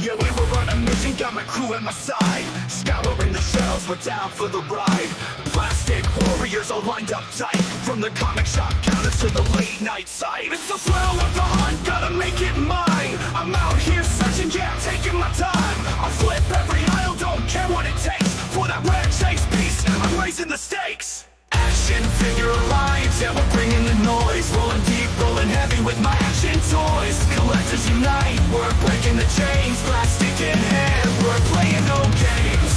Yeah, we were on a mission, got my crew at my side. Scouring the shells, we're down for the ride. Plastic warriors all lined up tight. From the comic shop counters to the late night site. It's the thrill of the hunt, gotta make it mine. I'm out here searching, yeah, taking my time. I'll flip every aisle, don't care what it takes. For that rare chase piece, I'm raising the stakes. Action figure alliance, yeah, we're bringing the noise. Rolling deep, rolling heavy with my action toys. Collectors unite, we're breaking the chains. Plastic in hand, we're playing no games.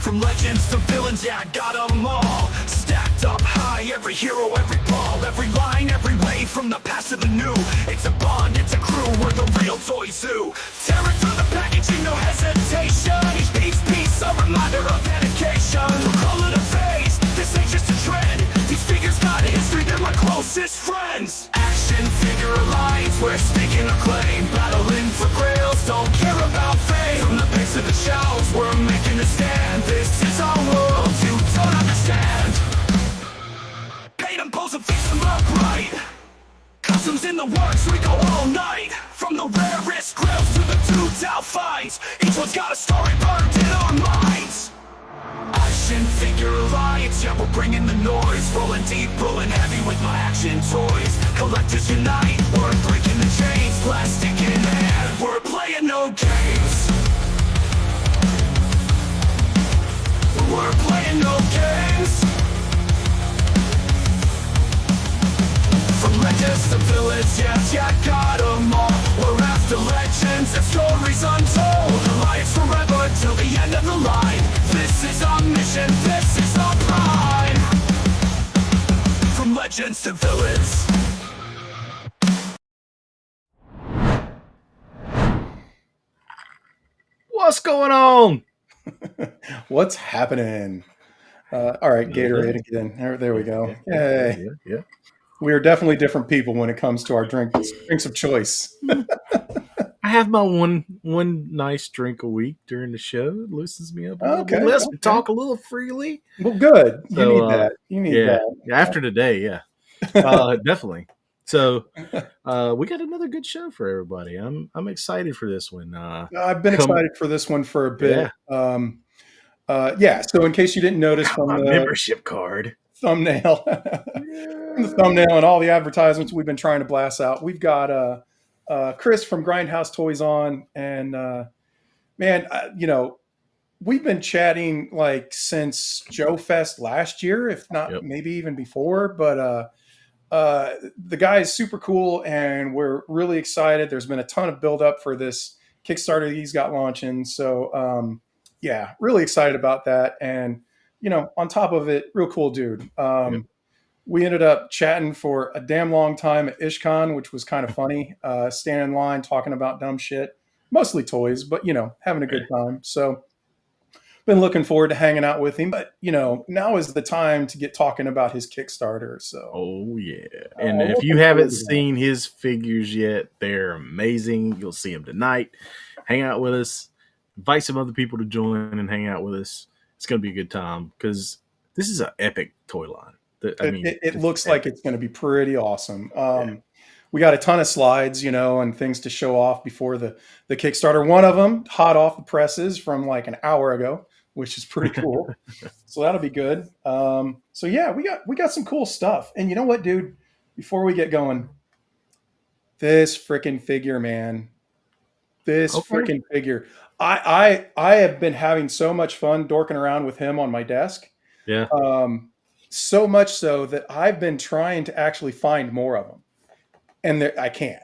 From legends to villains, yeah, I got them all. Stacked up high, every hero, every ball. Every line, every wave, from the past to the new. It's a bond, it's a crew, we're the real Toy Zoo. Tear it through the packaging, no hesitation. Each piece, a reminder of dedication. We'll call it a phase, this ain't just a trend. These figures got a history, they're my closest friends. Action figure alliance, we're staking a claim. Battling for grails, don't care about fame. From the base of the shelves, we're making a stand. This is our world, you don't understand. Paint them, pose them, fix them up right. Customs in the works, we go all night. From the rarest grills to the two-out fights. Each one's got a story burned in our minds. Action figure alliance, yeah, we're bringing the noise. Rolling deep, rolling heavy with my action toys. Collectors unite, we're breaking the chains. Plastic in hand, we're playing no games. We're playing no games. From legends to villains, yes, yeah, got them all. We're after legends and stories untold. Alliance forever till the end of the line. This is our mission, this is our pride. From legends to villains. What's going on? What's happening? All right, Gatorade again. There we go. Yay. Yeah. We are definitely different people when it comes to our drinks of choice. I have my one nice drink a week during the show. It loosens me up a little bit less. We talk a little freely. Well, good. You So, need that. You need that. After today, yeah. Definitely. So we got another good show for everybody. I'm excited for this one. I've been excited for this one for a bit. Yeah. So in case you didn't notice from my the membership card thumbnail, from the thumbnail and all the advertisements we've been trying to blast out, we've got Chris from Grindhouse Toys on, and man, we've been chatting like since Joe Fest last year, if not maybe even before. But the guy is super cool, and we're really excited. There's been a ton of build up for this Kickstarter he's got launching, so yeah, really excited about that. And on top of it, real cool dude. We ended up chatting for a damn long time at IshCon, which was kind of funny. Standing in line, talking about dumb shit, mostly toys, but having a good time. So been looking forward to hanging out with him. But now is the time to get talking about his Kickstarter. So and if you haven't seen his figures yet, they're amazing. You'll see them tonight. Hang out with us. Invite some other people to join and hang out with us. It's going to be a good time because this is an epic toy line. It looks like it's going to be pretty awesome. We got a ton of slides, and things to show off before the Kickstarter. One of them hot off the presses from like an hour ago, which is pretty cool. So that'll be good. So yeah, we got some cool stuff. And you know what, dude? Before we get going, this freaking figure, man. This freaking figure. I have been having so much fun dorking around with him on my desk. Yeah. So much so that I've been trying to actually find more of them, and I can't.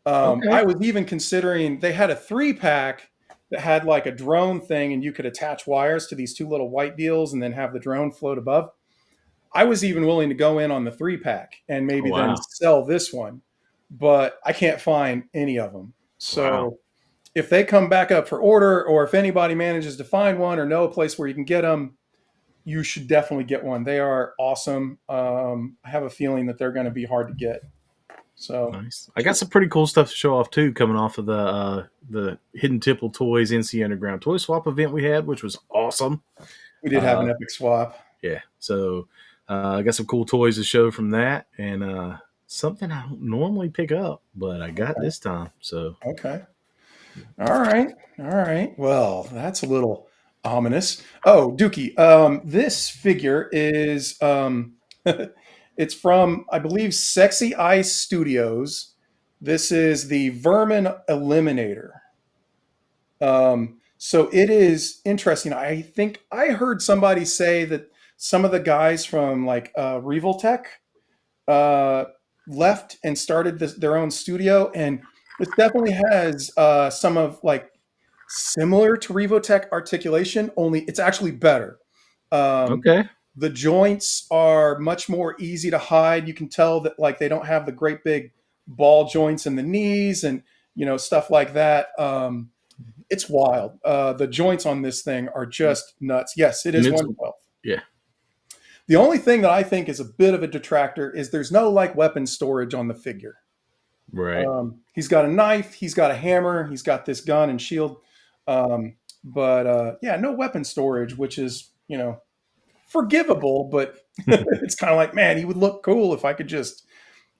I was even considering, they had a 3-pack that had like a drone thing, and you could attach wires to these two little white deals and then have the drone float above. I was even willing to go in on the 3-pack and maybe then sell this one, but I can't find any of them. So if they come back up for order, or if anybody manages to find one or know a place where you can get them, you should definitely get one. They are awesome. I have a feeling that they're going to be hard to get. So nice. I got some pretty cool stuff to show off too, coming off of the Hidden Temple Toys NC Underground Toy Swap event we had, which was awesome. We did have an epic swap. Yeah. So I got some cool toys to show from that, and something I don't normally pick up, but I got this time. So okay. All right. All right. Well, that's a little ominous. Oh, Dookie, this figure is it's from, I believe, Sexy Ice Studios. This is the Vermin Eliminator. So it is interesting. I think I heard somebody say that some of the guys from like Revoltech uh, left and started their own studio, and it definitely has some of like similar to Revotech articulation, only it's actually better. Um, Okay. the joints are much more easy to hide. You can tell that like they don't have the great big ball joints in the knees and stuff like that. It's wild. The joints on this thing are just nuts. Yes, it is And it's, 112. yeah. The only thing that I think is a bit of a detractor is there's no like weapon storage on the figure. Right. He's got a knife, he's got a hammer, he's got this gun and shield. But yeah, no weapon storage, which is, forgivable, but it's kind of like, man, he would look cool if I could just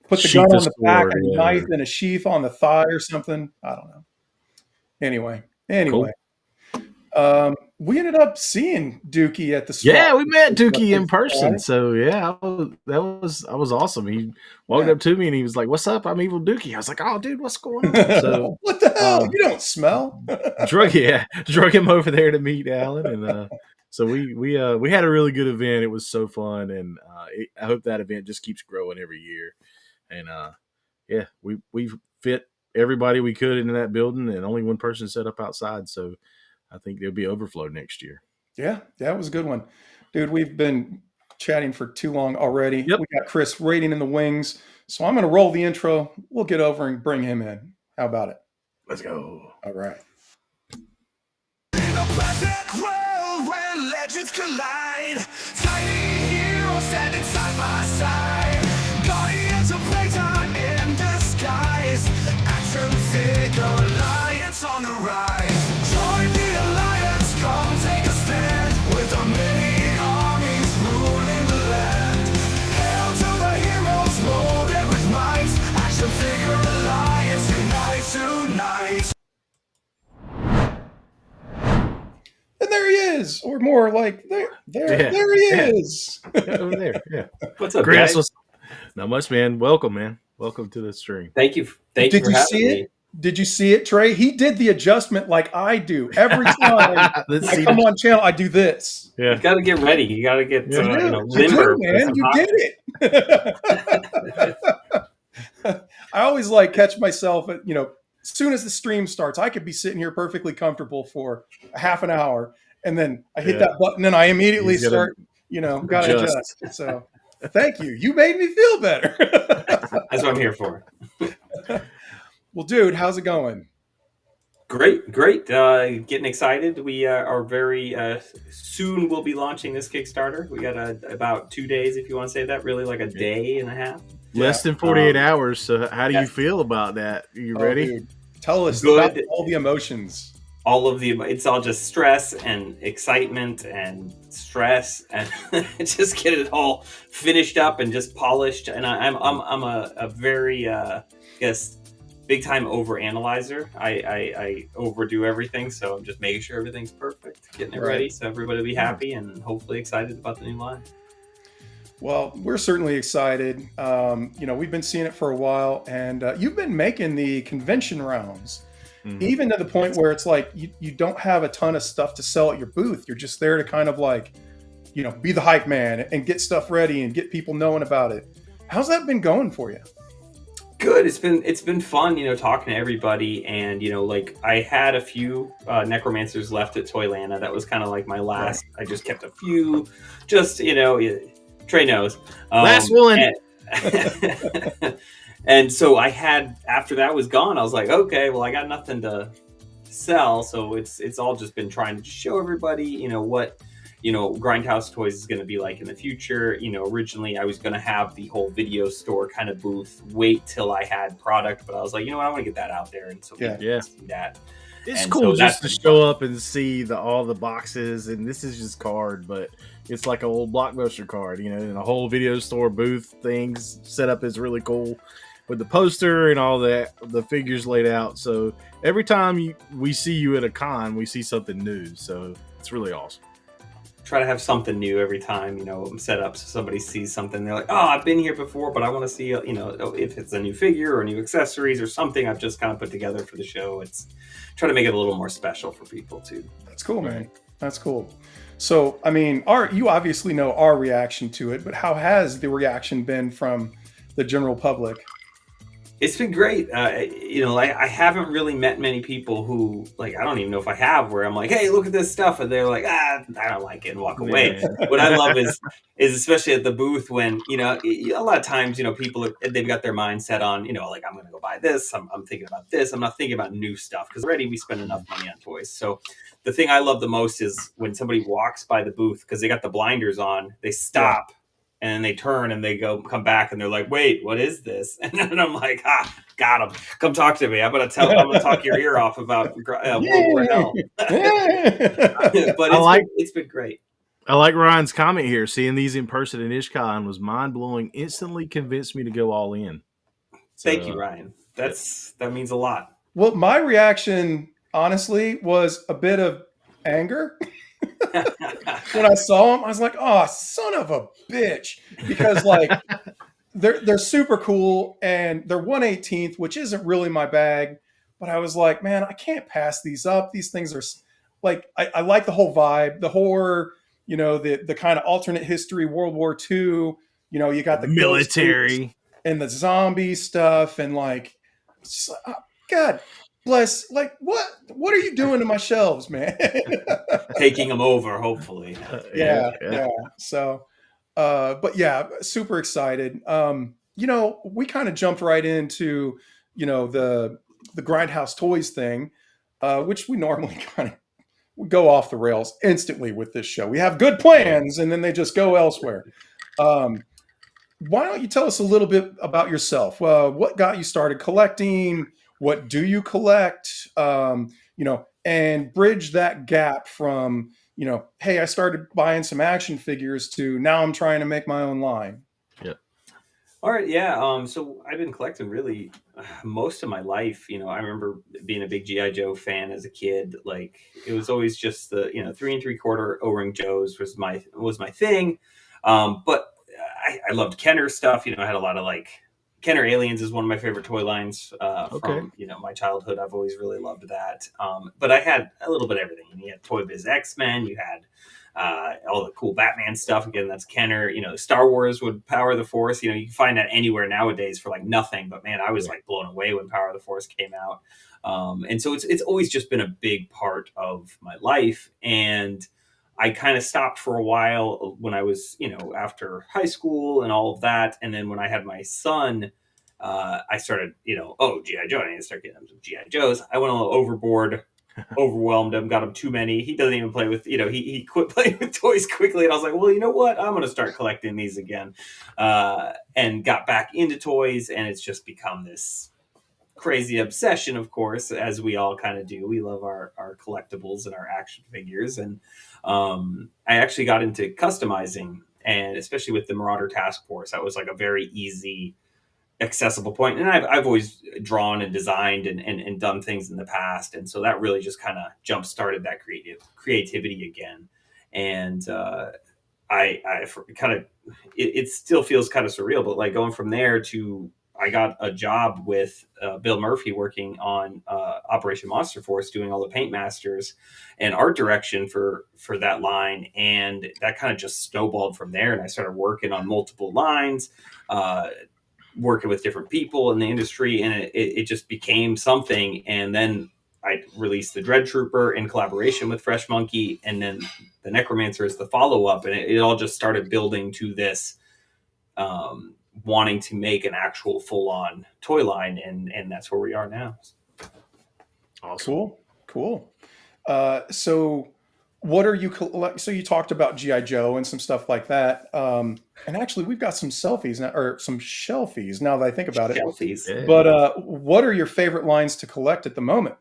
put the Sheath gun the on the back sword, and a yeah. knife in a sheath on the thigh or something. I don't know. Anyway. Cool. We ended up seeing Dookie at the swap. Yeah, we met Dookie in person. So yeah, that was awesome. He walked up to me and he was like, "What's up? I'm Evil Dookie." I was like, "Oh, dude, what's going on?" So what the hell? You don't smell. drug him over there to meet Alan, and so we had a really good event. It was so fun, and I hope that event just keeps growing every year. And yeah, we fit everybody we could into that building, and only one person set up outside. So I think there'll be overflow next year. Yeah, that was a good one. Dude, we've been chatting for too long already. Yep. We got Chris waiting in the wings. So I'm going to roll the intro. We'll get over and bring him in. How about it? Let's go. All right. In a perfect world where legends collide, tiny heroes standing side by side, guardians of playtime in disguise, action figure alliance on the rise. Join the alliance, come take a stand, with a many armies ruling the land. Hail to the heroes, loaded with might, action figure alliance, unite tonight. And there he is, or more like there he is. Over there. Yeah. What's up, Grant, guys? not much, man. Welcome, man. Welcome to the stream. Thank you. Did for you having see me. it? Did you see it, Trey? He did the adjustment like I do every time. Let's I see come the- on channel, I do this. You Yeah. got to get ready. You got to get Yeah. You limber. do, man. You did it. I always like catch myself at, as soon as the stream starts, I could be sitting here perfectly comfortable for a half an hour, and then I hit that button and I immediately He's gotta start, got to adjust. So thank you. You made me feel better. That's what I'm here for. Well, dude, how's it going? Great. Getting excited. We are very soon. We'll be launching this Kickstarter. We got about 2 days, if you want to say that. Really, like a day and a half. Less than 48 hours. So how do you feel about that? Are you ready? Dude, tell us Good. about all the emotions. It's all just stress and excitement and stress and just get it all finished up and just polished. And I'm a very big time over analyzer. I overdo everything, so I'm just making sure everything's perfect, getting it ready so everybody will be happy and hopefully excited about the new line. Well, we're certainly excited. We've been seeing it for a while, and you've been making the convention rounds, even to the point where it's like you don't have a ton of stuff to sell at your booth. You're just there to kind of like, be the hype man and get stuff ready and get people knowing about it. How's that been going for you? Good. It's been fun, talking to everybody, and I had a few necromancers left at Toylanta. That was kind of like my last. I just kept a few, just Trey knows. Last one. And so I had, after that was gone, I was like, okay, well, I got nothing to sell, so it's all just been trying to show everybody, what Grindhouse Toys is going to be like in the future. Originally I was going to have the whole video store kind of booth, wait till I had product, but I was like, I want to get that out there, and so people can see that. It's And cool so just to that's show up and see all the boxes, and this is just card, but it's like a old Blockbuster card, and a whole video store booth things set up is really cool. with the poster and all that, the figures laid out. So every time we see you at a con, we see something new. So it's really awesome. Try to have something new every time, set up so somebody sees something. They're like, oh, I've been here before, but I want to see, if it's a new figure or new accessories or something I've just kind of put together for the show. It's try to make it a little more special for people too. That's cool, man. That's cool. So, I mean, you obviously know our reaction to it, but how has the reaction been from the general public? It's been great. I haven't really met many people who, like, I don't even know if I have, where I'm like, hey, look at this stuff. And they're like, I don't like it, and walk away. What I love is especially at the booth when, a lot of times, people, they've got their mind set on, like, I'm going to go buy this. I'm thinking about this. I'm not thinking about new stuff because already we spend enough money on toys. So the thing I love the most is when somebody walks by the booth because they got the blinders on, they stop. Yeah. And then they turn and they come back and they're like, wait, what is this? And then I'm like, got him. Come talk to me. I'm going to talk your ear off about World War Hell. But it's been great. I like Ryan's comment here. Seeing these in person at IshCon was mind-blowing. Instantly convinced me to go all in. So, thank you, Ryan. That means a lot. Well, my reaction, honestly, was a bit of anger. When I saw them, I was like, oh, son of a bitch. Because, like, they're super cool, and they're 1/18th, which isn't really my bag. But I was like, man, I can't pass these up. These things are, like, I like the whole vibe, the horror, the kind of alternate history, World War II. You got the military and the zombie stuff, and, like, God bless, like, what are you doing to my shelves, man? Taking them over, hopefully. Yeah. So, but yeah, super excited. We kind of jumped right into, the Grindhouse Toys thing, which we normally kind of go off the rails instantly with this show. We have good plans and then they just go elsewhere. Why don't you tell us a little bit about yourself? What got you started collecting? What do you collect? And bridge that gap from, hey, I started buying some action figures to now I'm trying to make my own line. Yeah. All right. Yeah. So I've been collecting really most of my life. I remember being a big G.I. Joe fan as a kid. Like, it was always just the, 3 3/4 O-ring Joes was my thing. But I loved Kenner stuff. I had a lot of, like, Kenner Aliens is one of my favorite toy lines from my childhood. I've always really loved that. But I had a little bit of everything. You had Toy Biz X-Men. You had all the cool Batman stuff. Again, that's Kenner. Star Wars would Power of the Force. You can find that anywhere nowadays for like nothing. But man, I was like blown away when Power of the Force came out. And so it's always just been a big part of my life. And I kind of stopped for a while when I was, after high school and all of that. And then when I had my son, I started, G.I. Joe. I need to start getting some G.I. Joes. I went a little overboard, overwhelmed him, got him too many. He doesn't even play with, he quit playing with toys quickly. And I was like, well, you know what? I'm going to start collecting these again. And got back into toys. And it's just become this crazy obsession, of course, as we all kind of do. We love our collectibles and our action figures. And I actually got into customizing, and especially with the Marauder Task Force, that was like a very easy, accessible point. And I've always drawn and designed and done things in the past. And so that really just kind of jump started that creativity again. And I kind of, it still feels kind of surreal, but like going from there to, I got a job with Bill Murphy working on Operation Monster Force, doing all the paint masters and art direction for that line. And that kind of just snowballed from there. And I started working on multiple lines, working with different people in the industry. And it just became something. And then I released the Dread Trooper in collaboration with Fresh Monkey. And then the Necromancer is the follow-up. And it all just started building to this wanting to make an actual full-on toy line, and that's where we are now. Awesome. Cool. So what are you so you talked about G.I. Joe and some stuff like that, and actually we've got some selfies now, or some shelfies now that I think about Shelfies. it. But what are your favorite lines to collect at the moment?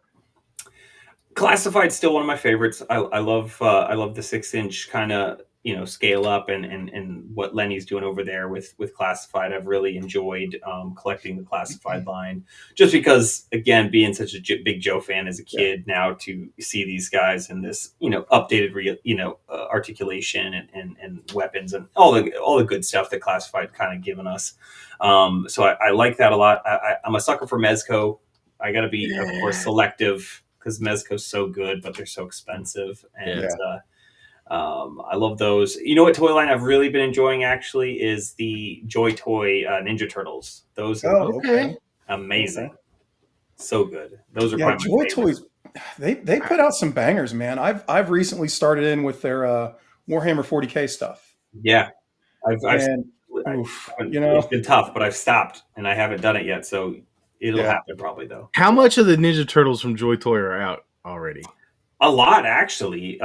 Classified's still one of my favorites. I love the 6-inch kind of scale up, and what Lenny's doing over there with Classified. I've really enjoyed collecting the Classified line, just because, again, being such a big Joe fan as a kid, now to see these guys in this updated articulation and weapons and all the good stuff that Classified kind of given us. So I like that a lot. I'm a sucker for Mezco. I got to be, of course, selective, because Mezco's so good, but they're so expensive. And I love those. You know what toy line I've really been enjoying, actually, is the Joy Toy Ninja Turtles. Those are amazing. Okay. So good. Those are probably my Joy Toys. They put out some bangers, man. I've recently started in with their Warhammer 40K stuff. Yeah. It's been tough, but I've stopped and I haven't done it yet. So it'll happen probably, though. How much of the Ninja Turtles from Joy Toy are out already? A lot, actually.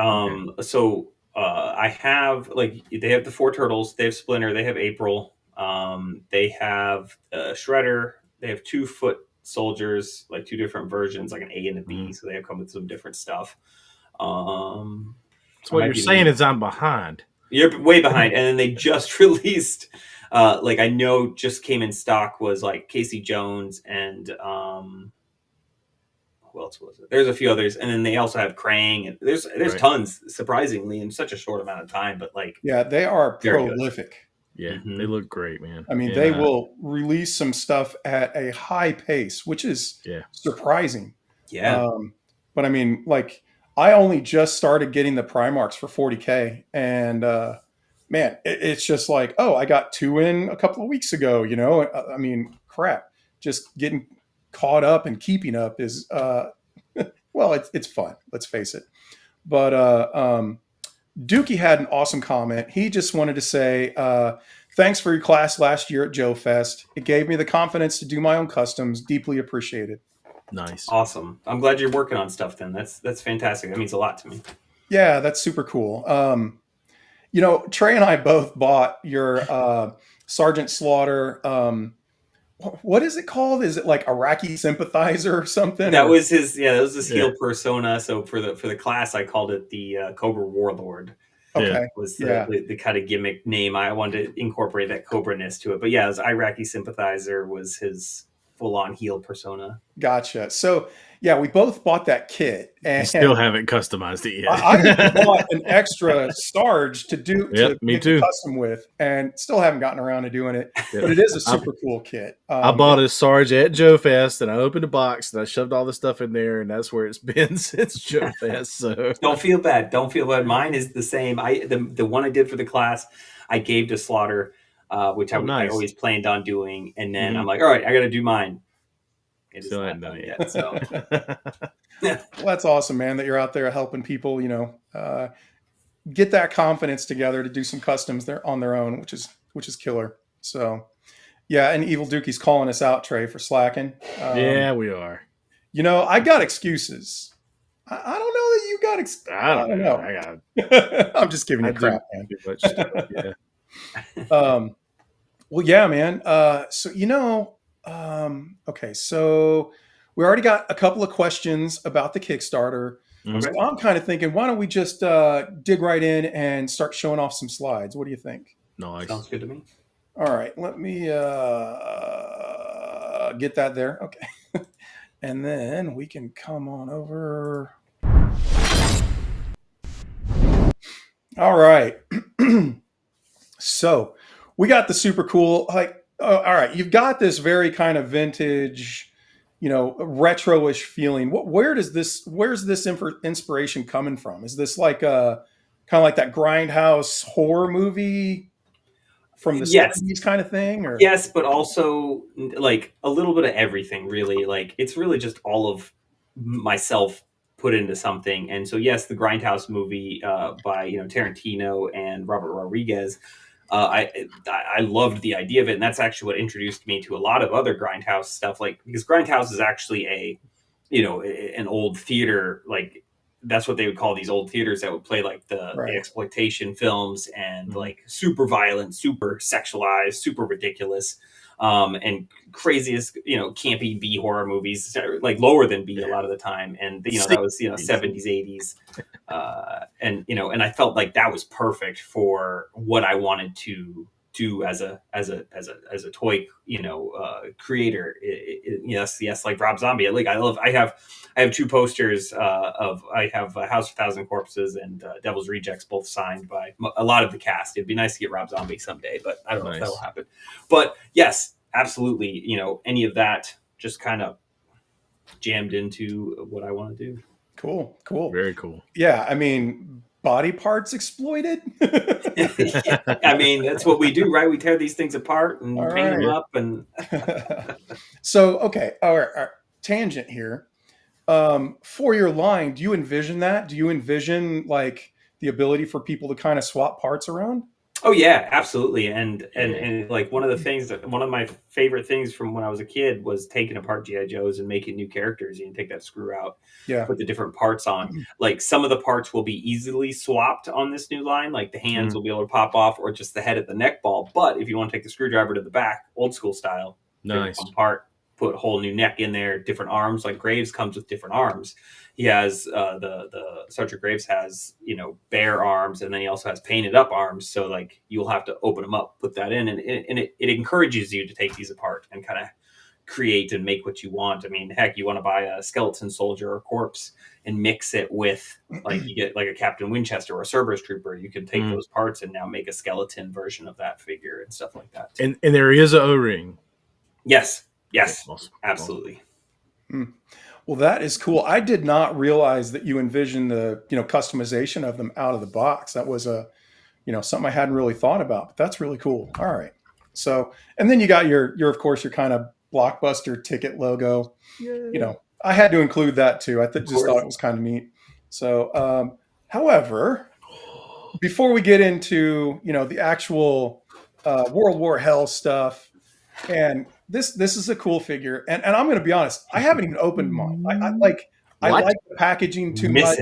So I have, they have the 4 turtles, they have Splinter, they have April, they have Shredder, they have 2 foot soldiers, 2 different versions, like an A and a B. So they have come with some different stuff. So what you're saying is I'm behind. You're way behind. And then they just released, I know just came in stock, was Casey Jones and who else was it? There's a few others, and then they also have Krang, and there's tons, surprisingly, in such a short amount of time. But they are prolific. Yeah, they look great, man. I mean, they will release some stuff at a high pace, which is surprising. Yeah. But I mean, I only just started getting the Primarchs for 40K, and man, it's just I got 2 in a couple of weeks ago. I mean, crap, just getting caught up and keeping up is it's fun, let's face it. But Dookie had an awesome comment. He just wanted to say thanks for your class last year at Joe Fest. It gave me the confidence to do my own customs. Deeply appreciated. Nice. Awesome. I'm glad you're working on stuff then. That's fantastic. That means a lot to me. Yeah, that's super cool. Trey and I both bought your Sergeant Slaughter what is it called? Is it Iraqi sympathizer or something? That was his heel persona. So for the class, I called it the Cobra Warlord. Okay. Was the kind of gimmick name. I wanted to incorporate that Cobra-ness to it. But yeah, it was Iraqi sympathizer was his full-on heel persona. Gotcha. So yeah, we both bought that kit, and still haven't customized it yet. I bought an extra Sarge to me too, custom with, and still haven't gotten around to doing it. Yep. But it is a super cool kit. I bought a Sarge at Joe Fest, and I opened a box and I shoved all the stuff in there, and that's where it's been since Joe Fest. So don't feel bad. Mine is the same. The one I did for the class, I gave to Slaughter, which I always planned on doing, and then I'm like, all right, I got to do mine. Still hadn't done it yet. So. Well, that's awesome, man, that you're out there helping people, get that confidence together to do some customs on their own, which is killer. So, yeah, and Evil Dookie's calling us out, Trey, for slacking. Yeah, we are. I got excuses. I don't know that you got I don't know. I got. I'm just giving you crap, man. Too much stuff, yeah. Well, yeah, man. Okay, so we already got a couple of questions about the Kickstarter. Mm-hmm. So I'm kind of thinking, why don't we just dig right in and start showing off some slides? What do you think? Nice. Sounds good to me. All right, let me get that there. Okay. And then we can come on over. All right. So we got the super cool, all right, you've got this very kind of vintage, retro-ish feeling. Where's this inspiration coming from? Is this kind of like that Grindhouse horror movie from the 70s kind of thing? Or? Yes, but also a little bit of everything, really. It's really just all of myself put into something. And so, yes, the Grindhouse movie by Tarantino and Robert Rodriguez. I loved the idea of it, and that's actually what introduced me to a lot of other Grindhouse stuff. Because Grindhouse is actually an old theater. That's what they would call these old theaters that would play the exploitation films and super violent, super sexualized, super ridiculous. and craziest, campy B horror movies, like lower than B a lot of the time. And, that was, 70s, 80s. And I felt like that was perfect for what I wanted to do as a toy, creator. Yes, like Rob Zombie. Like I have two posters I have House of Thousand Corpses and Devil's Rejects, both signed by a lot of the cast. It'd be nice to get Rob Zombie someday, but I don't know if that'll happen. But yes, absolutely. Any of that just kind of jammed into what I want to do. Cool. Very cool. Yeah, I mean, body parts exploited. Yeah, I mean, that's what we do, right? We tear these things apart and All paint them right. up. And So, okay, all right, tangent here. For your line, do you envision that? Do you envision like the ability for people to kind of swap parts around? oh yeah, absolutely. And like one of my favorite things from when I was a kid was taking apart GI Joes and making new characters. You can take that screw out, Yeah. put the different parts on. Like some of the parts will be easily swapped on this new line. Like the hands will be able to pop off, or just the head at the neck ball. But if you want to take the screwdriver to the back, old school style, Nice. take one part, put a whole new neck in there, different arms. Like Graves comes with different arms. He has the Sergeant Graves has bare arms, and then he also has painted up arms. So like you'll have to open them up, put that in, and it encourages you to take these apart and kind of create and make what you want. I mean, heck, you want to buy a skeleton soldier or corpse and mix it with, like, you get like a Captain Winchester or a Cerberus Trooper. You can take those parts and now make a skeleton version of that figure and stuff like that. And there is a O-ring. Yes, Awesome. absolutely. Well, that is cool. I did not realize that you envisioned the customization of them out of the box. That was something I hadn't really thought about. But that's really cool. All right. So, and then you got your of course your kind of blockbuster ticket logo. Yeah. I had to include that too. I just thought it was kind of neat. So, however, before we get into the actual World War Hell stuff, and this is a cool figure, and I'm going to be honest, I haven't even opened mine. I like the packaging too much.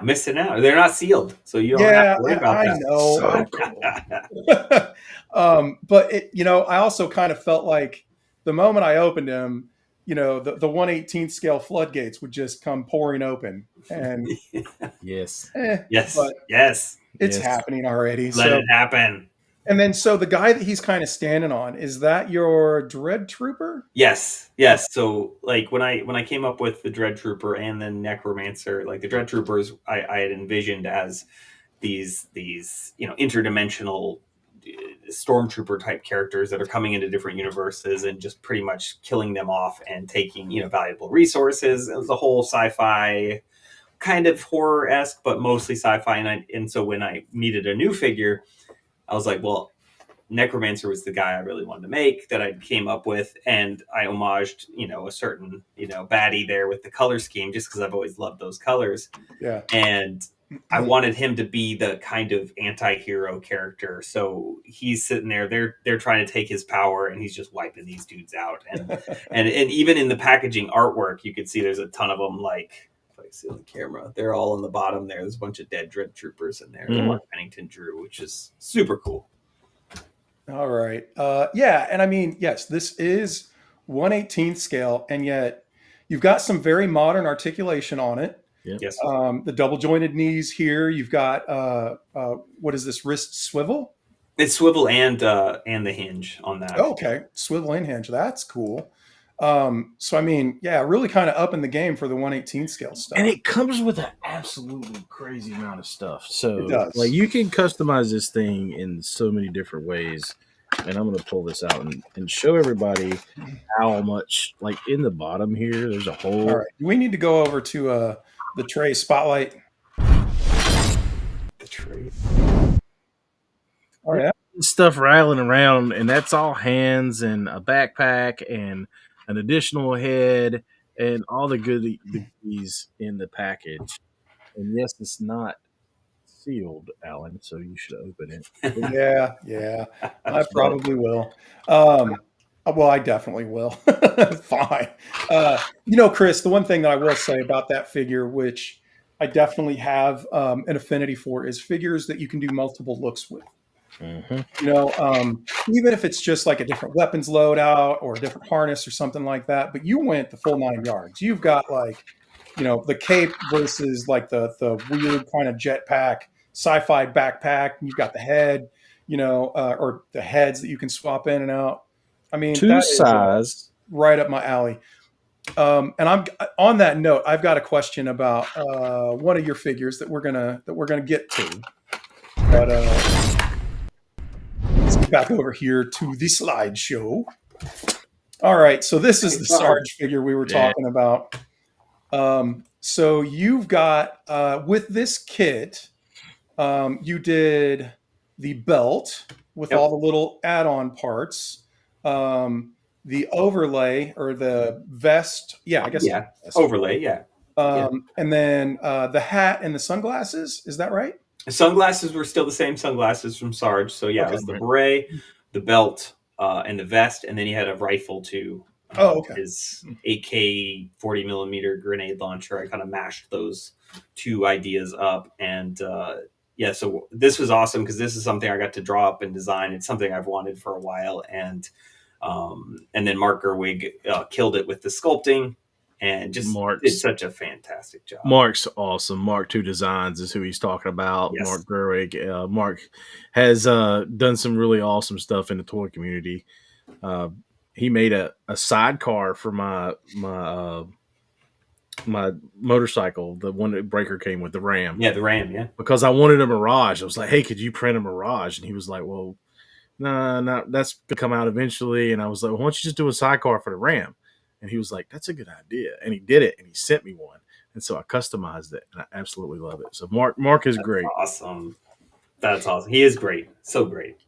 Missing out. They're not sealed, so you don't have to worry about that. I know. So cool. But I also kind of felt like the moment I opened him, the 1/18 scale floodgates would just come pouring open, and Yes. Yes. It's happening already. Let it happen. And then, so the guy that he's kind of standing on, is that your Dread Trooper? Yes. So, like when I came up with the Dread Trooper and the Necromancer, like the Dread Troopers, I had envisioned as these interdimensional stormtrooper type characters that are coming into different universes and just pretty much killing them off and taking valuable resources. It was a whole sci-fi, kind of horror-esque, but mostly sci-fi. And so when I needed a new figure, I was like, well, Necromancer was the guy I really wanted to make, that I came up with, and I homaged, a certain, baddie there with the color scheme, just because I've always loved those colors. Yeah. And I wanted him to be the kind of anti-hero character. So he's sitting there, they're trying to take his power, and he's just wiping these dudes out. And even in the packaging artwork, you could see there's a ton of them, like, if I see on the camera, they're all on the bottom there. There's a bunch of dead Dread Troopers in there. The one Pennington drew, which is super cool. All right. Yeah. And I mean, yes, this is 1/18 scale, and yet you've got some very modern articulation on it. Yeah. Yes. The double jointed knees here. You've got, what is this, wrist swivel? It's swivel and the hinge on that. Oh, okay. Swivel and hinge. That's cool. So, I mean, yeah, really kind of upping the game for the 1/18 scale stuff. And it comes with an absolutely crazy amount of stuff. So, It does. like, you can customize this thing in so many different ways. And I'm going to pull this out and show everybody how much, like, in the bottom here, there's a whole. All right. We need to go over to the tray spotlight. The tree. All right. Stuff rattling around, and that's all hands and a backpack and an additional head and all the goodies in the package. And yes, it's not sealed, Alan, so you should open it. Yeah. I probably will. Well, I definitely will. Fine. Chris, the one thing that I will say about that figure, which I definitely have an affinity for, is figures that you can do multiple looks with. Mhm. Even if it's just like a different weapons loadout or a different harness or something like that. But you went the full 9 yards. You've got like, the cape versus like the weird kind of jetpack sci-fi backpack. You've got the head, or the heads that you can swap in and out. I mean, Two that is size. right up my alley. And I'm on that note. I've got a question about one of your figures that we're gonna get to. But let's get back over here to the slideshow. All right, so this is the Sarge figure we were Yeah. talking about. So you've got with this kit, you did the belt with Yep. all the little add-on parts, the overlay or the vest. Yeah, I guess. Yeah, overlay. Yeah. And then the hat and the sunglasses. Is that right? The sunglasses were still the same sunglasses from Sarge. So yeah, Okay. it was the beret, the belt, and the vest, and then he had a rifle too. Oh, okay. His AK 40 millimeter grenade launcher. I kind of mashed those two ideas up, and yeah, so this was awesome because this is something I got to draw up and design. It's something I've wanted for a while, and then Mark Gerwig killed it with the sculpting. And just did such a fantastic job. Mark's awesome. Mark 2 Designs is who he's talking about. Yes. Mark Gerwig. Mark has done some really awesome stuff in the toy community. He made a sidecar for my motorcycle, the one that Breaker came with, the Ram. Yeah, the Ram, yeah. Because I wanted a Mirage. I was like, hey, could you print a Mirage? And he was like, well, no, that's going to come out eventually. And I was like, well, why don't you just do a sidecar for the Ram? And he was like, that's a good idea. And he did it, and he sent me one. And so I customized it, and I absolutely love it. So Mark is great. Awesome. That's awesome. He is great. So great.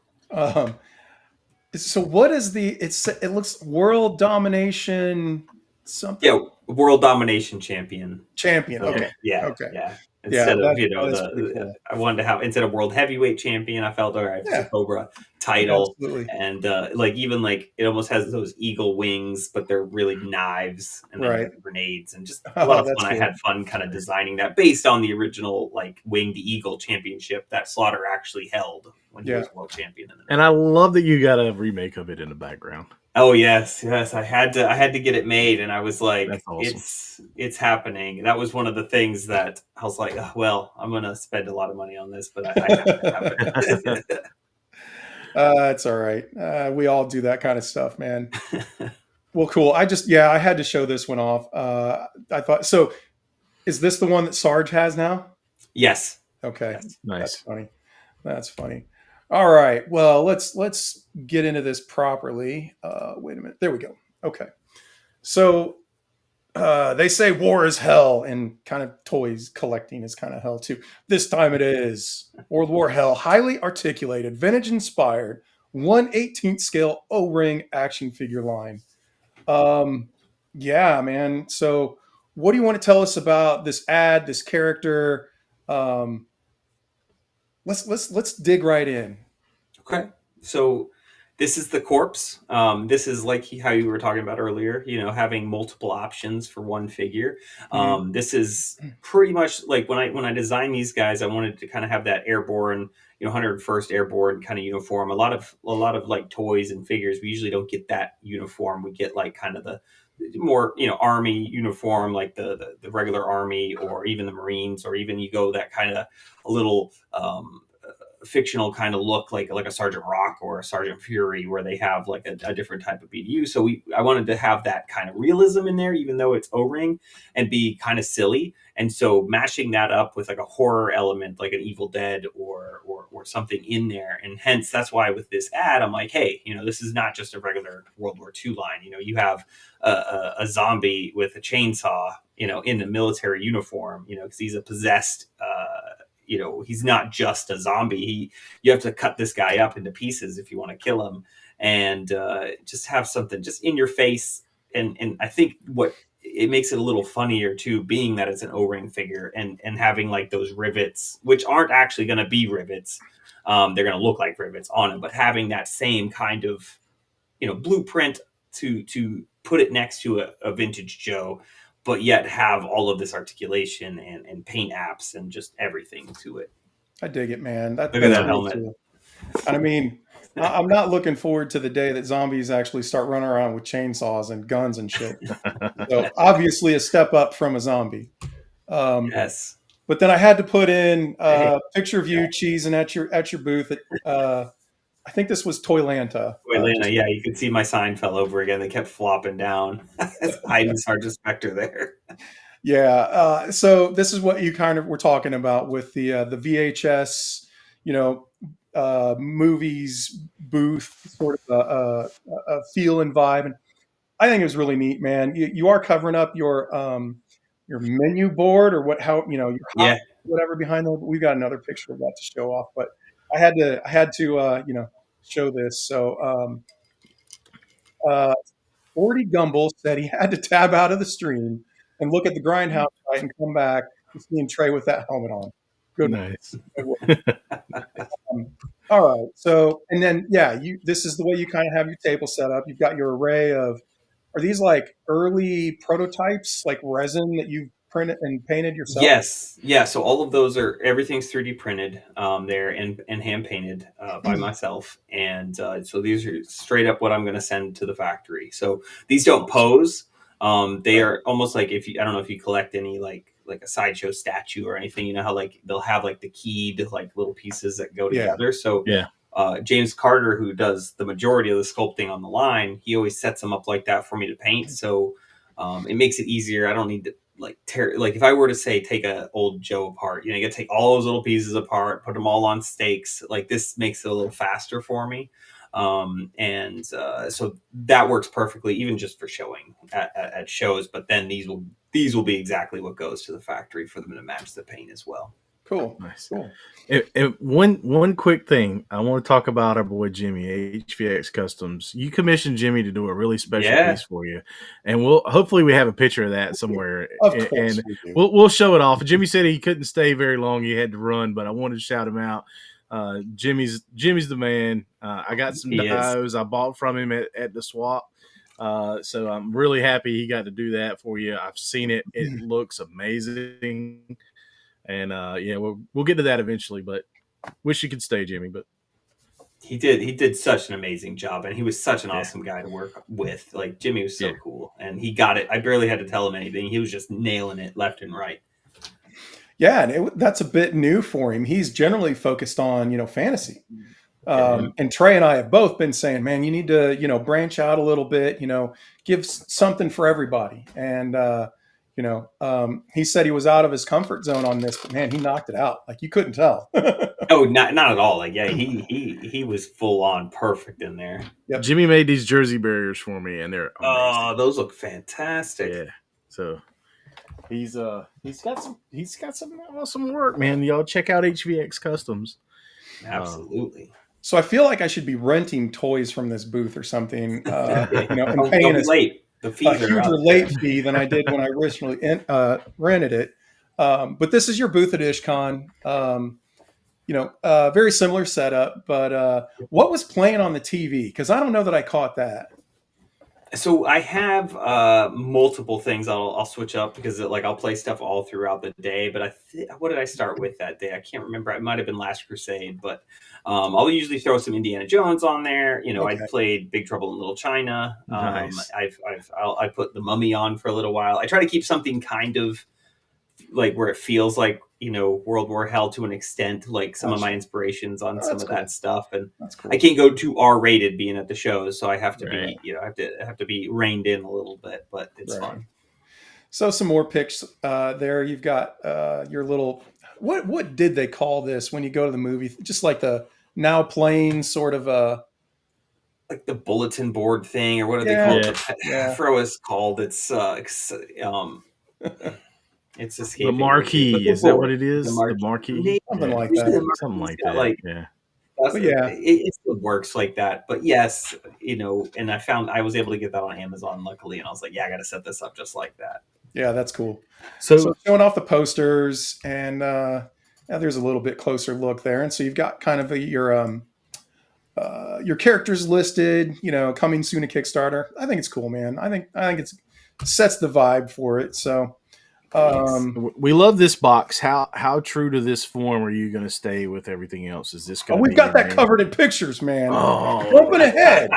So what is it looks world domination something? Yeah, world domination champion. Champion. Okay. Yeah. Okay. Yeah. Instead of cool. I wanted to have instead of world heavyweight champion, I felt all right, it's a Cobra title, and even it almost has those eagle wings, but they're really knives and then grenades, and just a lot of fun. Cool. I had fun kind of designing that based on the original Winged Eagle championship that Slaughter actually held when he was world champion. And I love that you got a remake of it in the background. Oh yes, I had to get it made, and I was like, awesome. It's happening. That was one of the things that I was like, oh, well, I'm gonna spend a lot of money on this, but I have to have it. It's all right. We all do that kind of stuff, man. Well, cool. I had to show this one off. I thought so. Is this the one that Sarge has now? Yes. Okay. Yes. Nice. That's funny. All right. Well, let's get into this properly. Wait a minute. There we go. Okay. So they say war is hell, and kind of toys collecting is kind of hell too. This time it is World War Hell, highly articulated, vintage inspired, 1/18 scale O-ring action figure line. Yeah, man. So what do you want to tell us about this ad, this character? Let's dig right in. Okay. So this is the corpse. This is how you were talking about earlier, having multiple options for one figure. This is pretty much when I designed these guys, I wanted to kind of have that airborne, 101st Airborne kind of uniform. A lot of toys and figures, we usually don't get that uniform. We get kind of the more army uniform, like the regular army, or even the Marines, or even you go that kind of a little fictional kind of look like a Sergeant Rock or a Sergeant Fury, where they have a different type of BDU. So I wanted to have that kind of realism in there, even though it's O-ring, and be kind of silly. And so mashing that up with a horror element, like an Evil Dead or something in there. And hence that's why with this ad, I'm like, hey, this is not just a regular World War II line. You have a zombie with a chainsaw, in the military uniform, because he's a possessed, he's not just a zombie. You have to cut this guy up into pieces if you want to kill him, and just have something just in your face. And I think what it makes it a little funnier too, being that it's an O-ring figure and having those rivets, which aren't actually going to be rivets. They're going to look like rivets on it, but having that same kind of, blueprint to put it next to a vintage Joe, but yet have all of this articulation and paint apps and just everything to it. I dig it, man. Look at that helmet. Cool. I mean, I'm not looking forward to the day that zombies actually start running around with chainsaws and guns and shit. So obviously a step up from a zombie. Yes. But then I had to put in Hey, picture of you cheesing at your booth at I think this was Toylanta. Atlanta, yeah, you could see my sign fell over again. They kept flopping down. Hiding Sergeant Spectre there. Yeah. So this is what you kind of were talking about with the VHS, you know, movies booth sort of a feel and vibe, and I think it was really neat, man. You are covering up your menu board or your hot Yeah, whatever behind there. But we've got another picture of that to show off. But I had to show this. So 40 Gumble said he had to tab out of the stream and look at the Grindhouse site and come back and see Trey with that helmet on. Good. Nice. Good work. All right. So, and then, yeah, this is the way you kind of have your table set up. You've got your array of, are these like early prototypes, like resin that you've printed and painted yourself? yes, yeah. So all of those everything's 3D printed there and hand painted by myself, and so these are straight up what I'm going to send to the factory. So these don't pose. They are almost like I don't know if you collect any like a sideshow statue or anything. You know how like they'll have like the keyed like little pieces that go Yeah. together. So Yeah. James Carter, who does the majority of the sculpting on the line, he always sets them up like that for me to paint. So it makes it easier. I don't need to like tear, like if I were to say take a old Joe apart, you got to take all those little pieces apart, put them all on stakes. Like this makes it a little faster for me. And so that works perfectly, even just for showing at shows. But then these will be exactly what goes to the factory for them to match the paint as well. Cool. Nice. Cool. One quick thing I want to talk about our boy Jimmy, HVX Customs. You commissioned Jimmy to do a really special piece for you, and hopefully we have a picture of that somewhere. Of course and we do. we'll show it off. Jimmy said he couldn't stay very long; he had to run, but I wanted to shout him out. Jimmy's the man. I got some dios I bought from him at the swap. So I'm really happy he got to do that for you. I've seen it; it looks amazing. And yeah, we'll get to that eventually, but wish you could stay, Jimmy. But he did such an amazing job, and he was such an awesome guy to work with. Like Jimmy was so cool, and he got it. I barely had to tell him anything. He was just nailing it left and right. Yeah, and that's a bit new for him. He's generally focused on fantasy. And Trey and I have both been saying, man, you need to branch out a little bit. Give something for everybody. And he said he was out of his comfort zone on this, but man, he knocked it out. Like you couldn't tell. Oh, not at all. Like, yeah, he was full on perfect in there. Yep. Jimmy made these jersey barriers for me, and they're amazing. Oh, those look fantastic. Yeah. So he's got some awesome work, man. Y'all check out HVX Customs. Absolutely. So I feel like I should be renting toys from this booth or something, and Don't paying be late. The fees a are huger up late fee than I did when I originally rented it. But this is your booth at IshCon. Very similar setup. But what was playing on the TV? Because I don't know that I caught that. So I have multiple things I'll switch up because I'll play stuff all throughout the day. But what did I start with that day? I can't remember. It might have been Last Crusade, but I'll usually throw some Indiana Jones on there. Okay. I played Big Trouble in Little China. Nice. I put The Mummy on for a little while. I try to keep something kind of like where it feels like World War Hell to an extent, like some of my inspirations on some of that stuff. And That's cool. I can't go too R-rated being at the shows, so I have to Right. be, I have to be reined in a little bit, but it's fun. So some more pics there. You've got your little. What did they call this when you go to the movie? Just like the now playing sort of like the bulletin board thing, or what do they call it? Yeah. I forget what it's called. It's escaping The marquee. me. Is that what it is? The The marquee. Something Yeah. like that. Something like got, that. Yeah. But yeah. it still works like that. But yes, and I was able to get that on Amazon, luckily, and I was like, yeah, I got to set this up just like that. Yeah, that's cool. So showing off the posters, and there's a little bit closer look there, and so you've got kind of your characters listed. Coming soon to Kickstarter. I think it's cool, man. I think it sets the vibe for it. So Thanks. We love this box. How true to this form are you going to stay with everything else? Is this Oh, going to we've be got your that main- covered in pictures, man. Oh, Jumping ahead.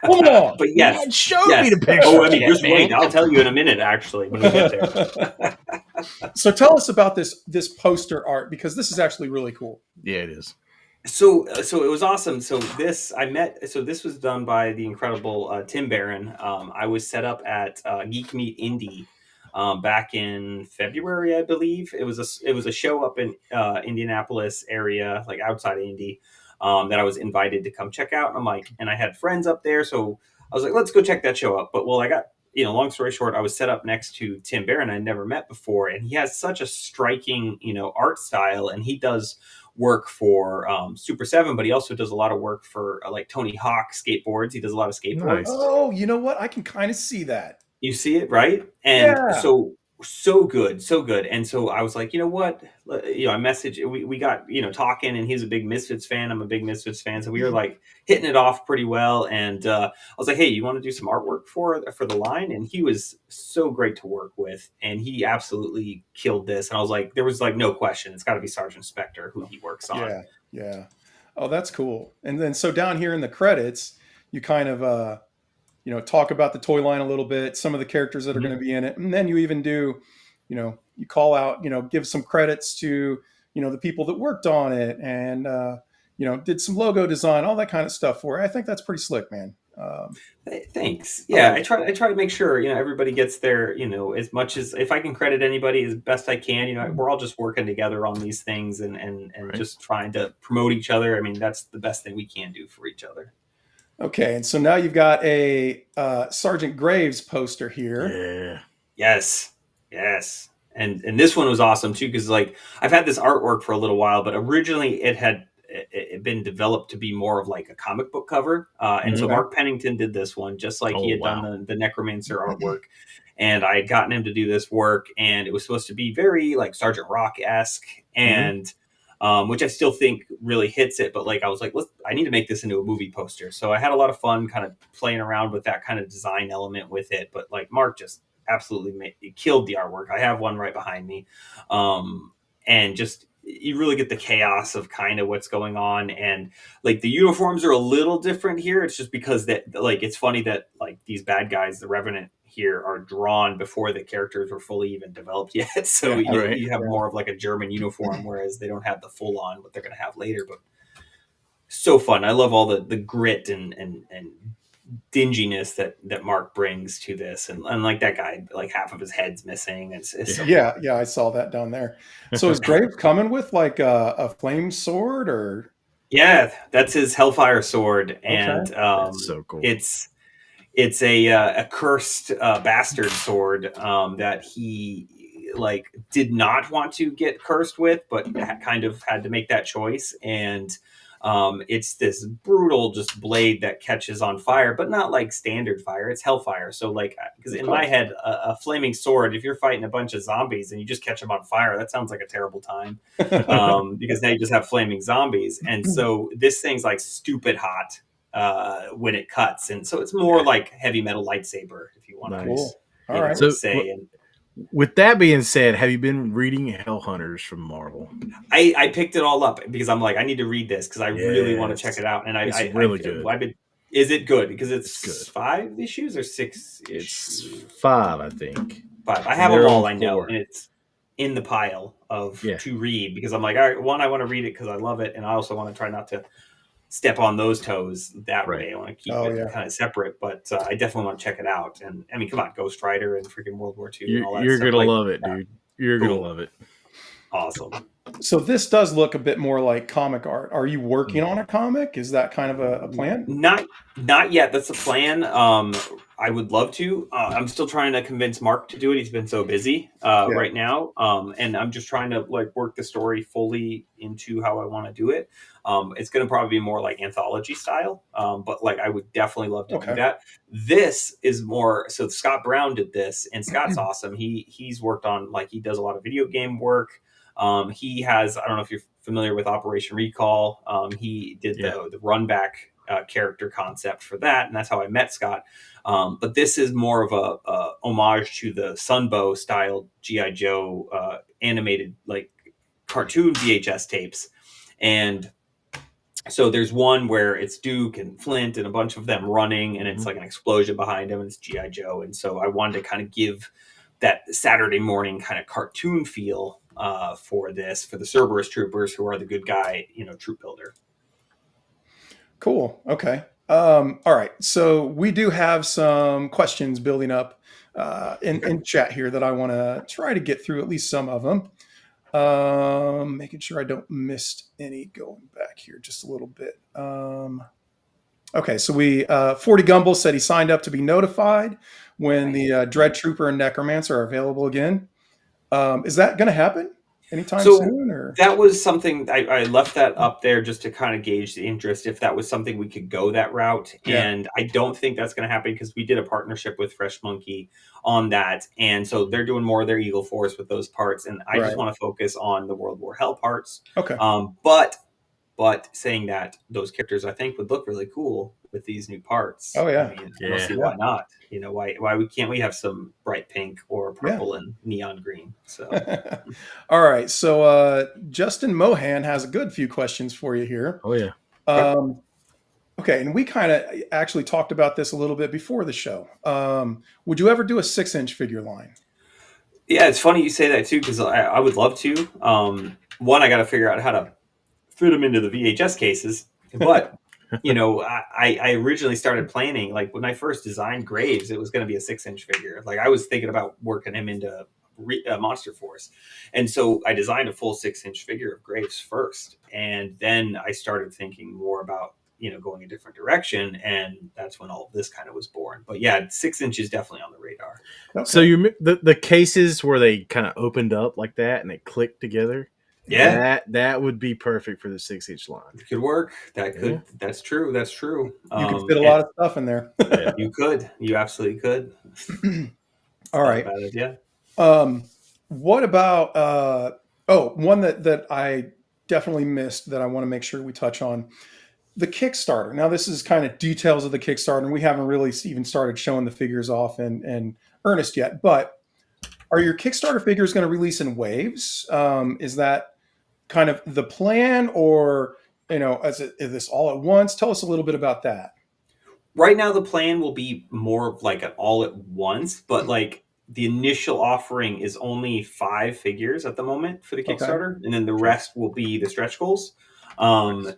Come on. But yes, man, show me yes. the picture. Oh, I mean, yet, just man. wait. I'll tell you in a minute. Actually, when we get there. So tell us about this poster art, because this is actually really cool. Yeah, it is. So it was awesome. So this was done by the incredible Tim Barron. I was set up at Geek Meet Indy back in February, I believe. It was a show up in Indianapolis area, like outside of Indy, that I was invited to come check out. And I'm like, and I had friends up there, so I was like, let's go check that show out. But I got, long story short, I was set up next to Tim Barron I'd never met before, and he has such a striking, art style, and he does work for Super 7, but he also does a lot of work for like Tony Hawk skateboards. He does a lot of skateboards. Nice. Oh, you know what? I can kind of see that. You see it, right? And Yeah. so good, so good. And so I was like, you know what? I messaged, we got, talking, and he's a big Misfits fan. I'm a big Misfits fan. So we were like hitting it off pretty well. And I was like, hey, you want to do some artwork for the line? And he was so great to work with. And he absolutely killed this. And I was like, there was like no question. It's got to be Sergeant Spectre who he works on. Yeah. Yeah. Oh, that's cool. And then so down here in the credits, you kind of, talk about the toy line a little bit, some of the characters that are going to be in it. And then you even do, you call out, give some credits to, the people that worked on it and, did some logo design, all that kind of stuff for it. I think that's pretty slick, man. Thanks. Yeah, I try to make sure, everybody gets their, as much as, if I can credit anybody as best I can, we're all just working together on these things and Right. just trying to promote each other. I mean, that's the best thing we can do for each other. Okay. And so now you've got a Sergeant Graves poster here. Yeah. Yes. And this one was awesome too, because like I've had this artwork for a little while, but originally it had been developed to be more of like a comic book cover. And so Okay. Mark Pennington did this one, just like he Oh, had wow. done the Necromancer artwork. And I had gotten him to do this work, and it was supposed to be very like Sergeant Rock-esque, and which I still think really hits it. But like I was like, I need to make this into a movie poster. So I had a lot of fun kind of playing around with that kind of design element with it. But like Mark just absolutely killed the artwork. I have one right behind me, and just you really get the chaos of kind of what's going on. And like the uniforms are a little different here. It's just because that like it's funny that like these bad guys, the Revenant here, are drawn before the characters were fully even developed yet. So Right. you have more of like a German uniform, whereas they don't have the full on what they're going to have later. But so fun. I love all the grit and dinginess that Mark brings to this, and like that guy, like half of his head's missing. It's so Yeah. I saw that down there. So is Graves coming with like a flame sword or? yeah, that's his Hellfire sword, and That's so cool. it's a cursed bastard sword that he like did not want to get cursed with, but kind of had to make that choice. And it's this brutal just blade that catches on fire, but not like standard fire. It's hellfire. So like, because in my head, a flaming sword, if you're fighting a bunch of zombies and you just catch them on fire, that sounds like a terrible time. Because now you just have flaming zombies. And so this thing's like stupid hot when it cuts. And so it's more like heavy metal lightsaber, if you want Nice. to Cool. All right. So- say. And With that being said, have you been reading Hell Hunters from Marvel? I picked it all up because I'm like, I need to read this because I really want to Yes. check it out. And It's really good. Is it good? Because it's good. 5 issues or 6 It's issues? 5, I think. 5. I have They're them all, on I know, 4. and it's in the pile of Yeah. to read because I'm like, all right, one, I want to read it because I love it, and I also want to try not to step on those toes that Right. way. I want to keep Oh, it yeah. kind of separate, but I definitely want to check it out. And I mean, come on, Ghost Rider and freaking World War II and all that You're stuff. gonna Like, love it, dude. You're gonna Cool. love it. awesome. So this does look a bit more like comic art. Are you working on a comic? Is that kind of a plan? Not yet. That's the plan. I would love to. I'm still trying to convince Mark to do it. He's been so busy right now, and I'm just trying to like work the story fully into how I want to do it. It's going to probably be more like anthology style, but like I would definitely love to do that. This is more. So Scott Brown did this, and Scott's awesome. He's worked on like he does a lot of video game work. He has, I don't know if you're familiar with Operation Recall. He did the run back character concept for that, and that's how I met Scott. But this is more of a homage to the Sunbow style GI Joe animated like cartoon VHS tapes, and so there's one where it's Duke and Flint and a bunch of them running, and it's like an explosion behind them, and it's GI Joe, and so I wanted to kind of give that Saturday morning kind of cartoon feel for this, for the Cerberus troopers, who are the good guy, troop builder. Cool. Okay. All right. So we do have some questions building up in chat here that I want to try to get through, at least some of them. Making sure I don't miss any going back here just a little bit. Okay. So 40 Gumble said he signed up to be notified when the Dread Trooper and Necromancer are available again. Is that going to happen anytime soon? Or? That was something I left that up there just to kind of gauge the interest, if that was something we could go that route. Yeah. And I don't think that's going to happen because we did a partnership with Fresh Monkey on that. And so they're doing more of their Eagle Force with those parts. And I just want to focus on the World War Hell parts. Okay. But saying that, those characters I think would look really cool with these new parts. Oh yeah. I don't see why not. Why can't we have some bright pink or purple and neon green? So all right. So Justin Mohan has a good few questions for you here. Oh yeah. Okay, and we kind of actually talked about this a little bit before the show. Would you ever do a 6-inch figure line? Yeah, it's funny you say that too, because I would love to. One, I got to figure out how to fit them into the VHS cases, but I originally started planning, like when I first designed Graves, it was going to be a 6-inch figure. Like I was thinking about working him into Monster Force, and so I designed a full 6-inch figure of Graves first, and then I started thinking more about going a different direction, and that's when all of this kind of was born. But yeah, 6 inches definitely on the radar. Okay. So the cases where they kind of opened up like that and they clicked together. Yeah, that would be perfect for the 6-inch line. It could work. That's true. That's true. You could fit a lot of stuff in there. Yeah. You absolutely could. All right. Bad idea. What about one that I definitely missed that I want to make sure we touch on? The Kickstarter. Now, this is kind of details of the Kickstarter, and we haven't really even started showing the figures off in earnest yet. But are your Kickstarter figures going to release in waves? Is that kind of the plan, or is this all at once? Tell us a little bit about that. Right now, the plan will be more of like an all at once, but like the initial offering is only 5 figures at the moment for the Kickstarter, and then the rest will be the stretch goals.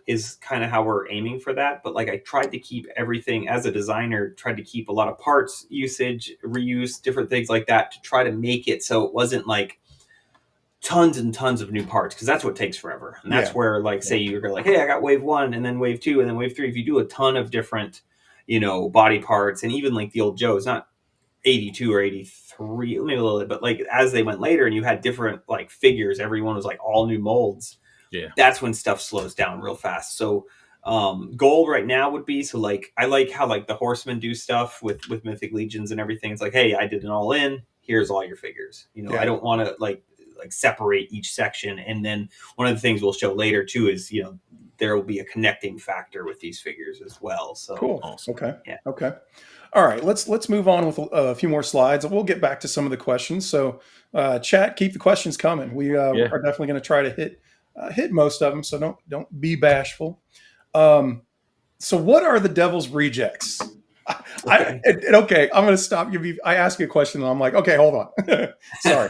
Is kind of how we're aiming for that. But like I tried to keep everything, as a designer, tried to keep a lot of parts usage, reuse, different things like that, to try to make it so it wasn't like tons and tons of new parts, because that's what takes forever. And that's where, like, say you're like, hey, I got wave 1 and then wave 2 and then wave 3. If you do a ton of different, body parts, and even like the old Joe, it's not 82 or 83, maybe a little bit, but like as they went later and you had different like figures, everyone was like all new molds. Yeah, that's when stuff slows down real fast. So gold right now would be, so like I like how like the Horsemen do stuff with Mythic Legions and everything. It's like, hey, I did an all in, here's all your figures. I don't want to like separate each section. And then one of the things we'll show later too is there will be a connecting factor with these figures as well. So cool. Awesome. Okay. Yeah. Okay. All right. Let's move on with a few more slides. We'll get back to some of the questions. So chat, keep the questions coming. We are definitely going to try to hit most of them. So don't be bashful. So what are the Devil's Rejects? Okay, I'm going to stop you. I ask you a question and I'm like, okay, hold on. Sorry.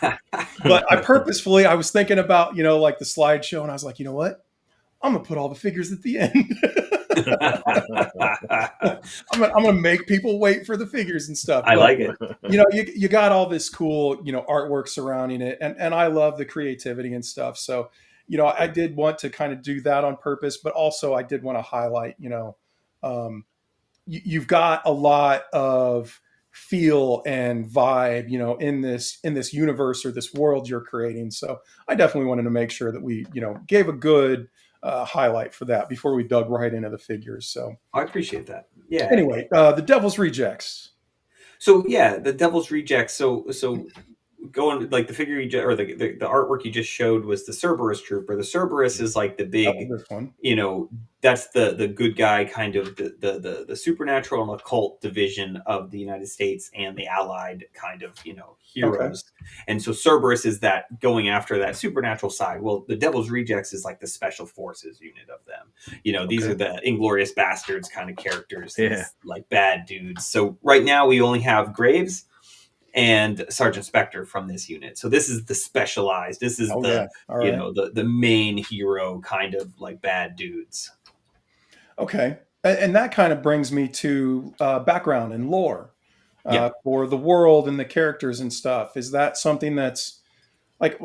But I was thinking about, like the slideshow, and I was like, you know what? I'm going to put all the figures at the end. I'm going to make people wait for the figures and stuff. I like it. You got all this cool, artwork surrounding it. And I love the creativity and stuff. So, I did want to kind of do that on purpose, but also I did want to highlight, you've got a lot of feel and vibe, in this universe or this world you're creating. So I definitely wanted to make sure that we, gave a good highlight for that before we dug right into the figures. So I appreciate that. Yeah. Anyway, the Devil's Rejects. So yeah, the Devil's Rejects. So going like the figure or the artwork you just showed was the Cerberus Trooper. The Cerberus is like the Oh, big, this one. that's the good guy kind of the supernatural and occult division of the United States and the Allied kind of Okay. heroes. And so Cerberus is that going after that supernatural side. Well, the Devil's Rejects is like the special forces unit of them. These Okay. are the Inglorious Bastards kind of characters, Yeah. these like bad dudes. So right now we only have Graves and Sergeant Spectre from this unit. So this is the specialized. This is Oh the yeah. All right. the main hero kind of like bad dudes. Okay. And that kind of brings me to background and lore Yeah. for the world and the characters and stuff. Is that something that's like,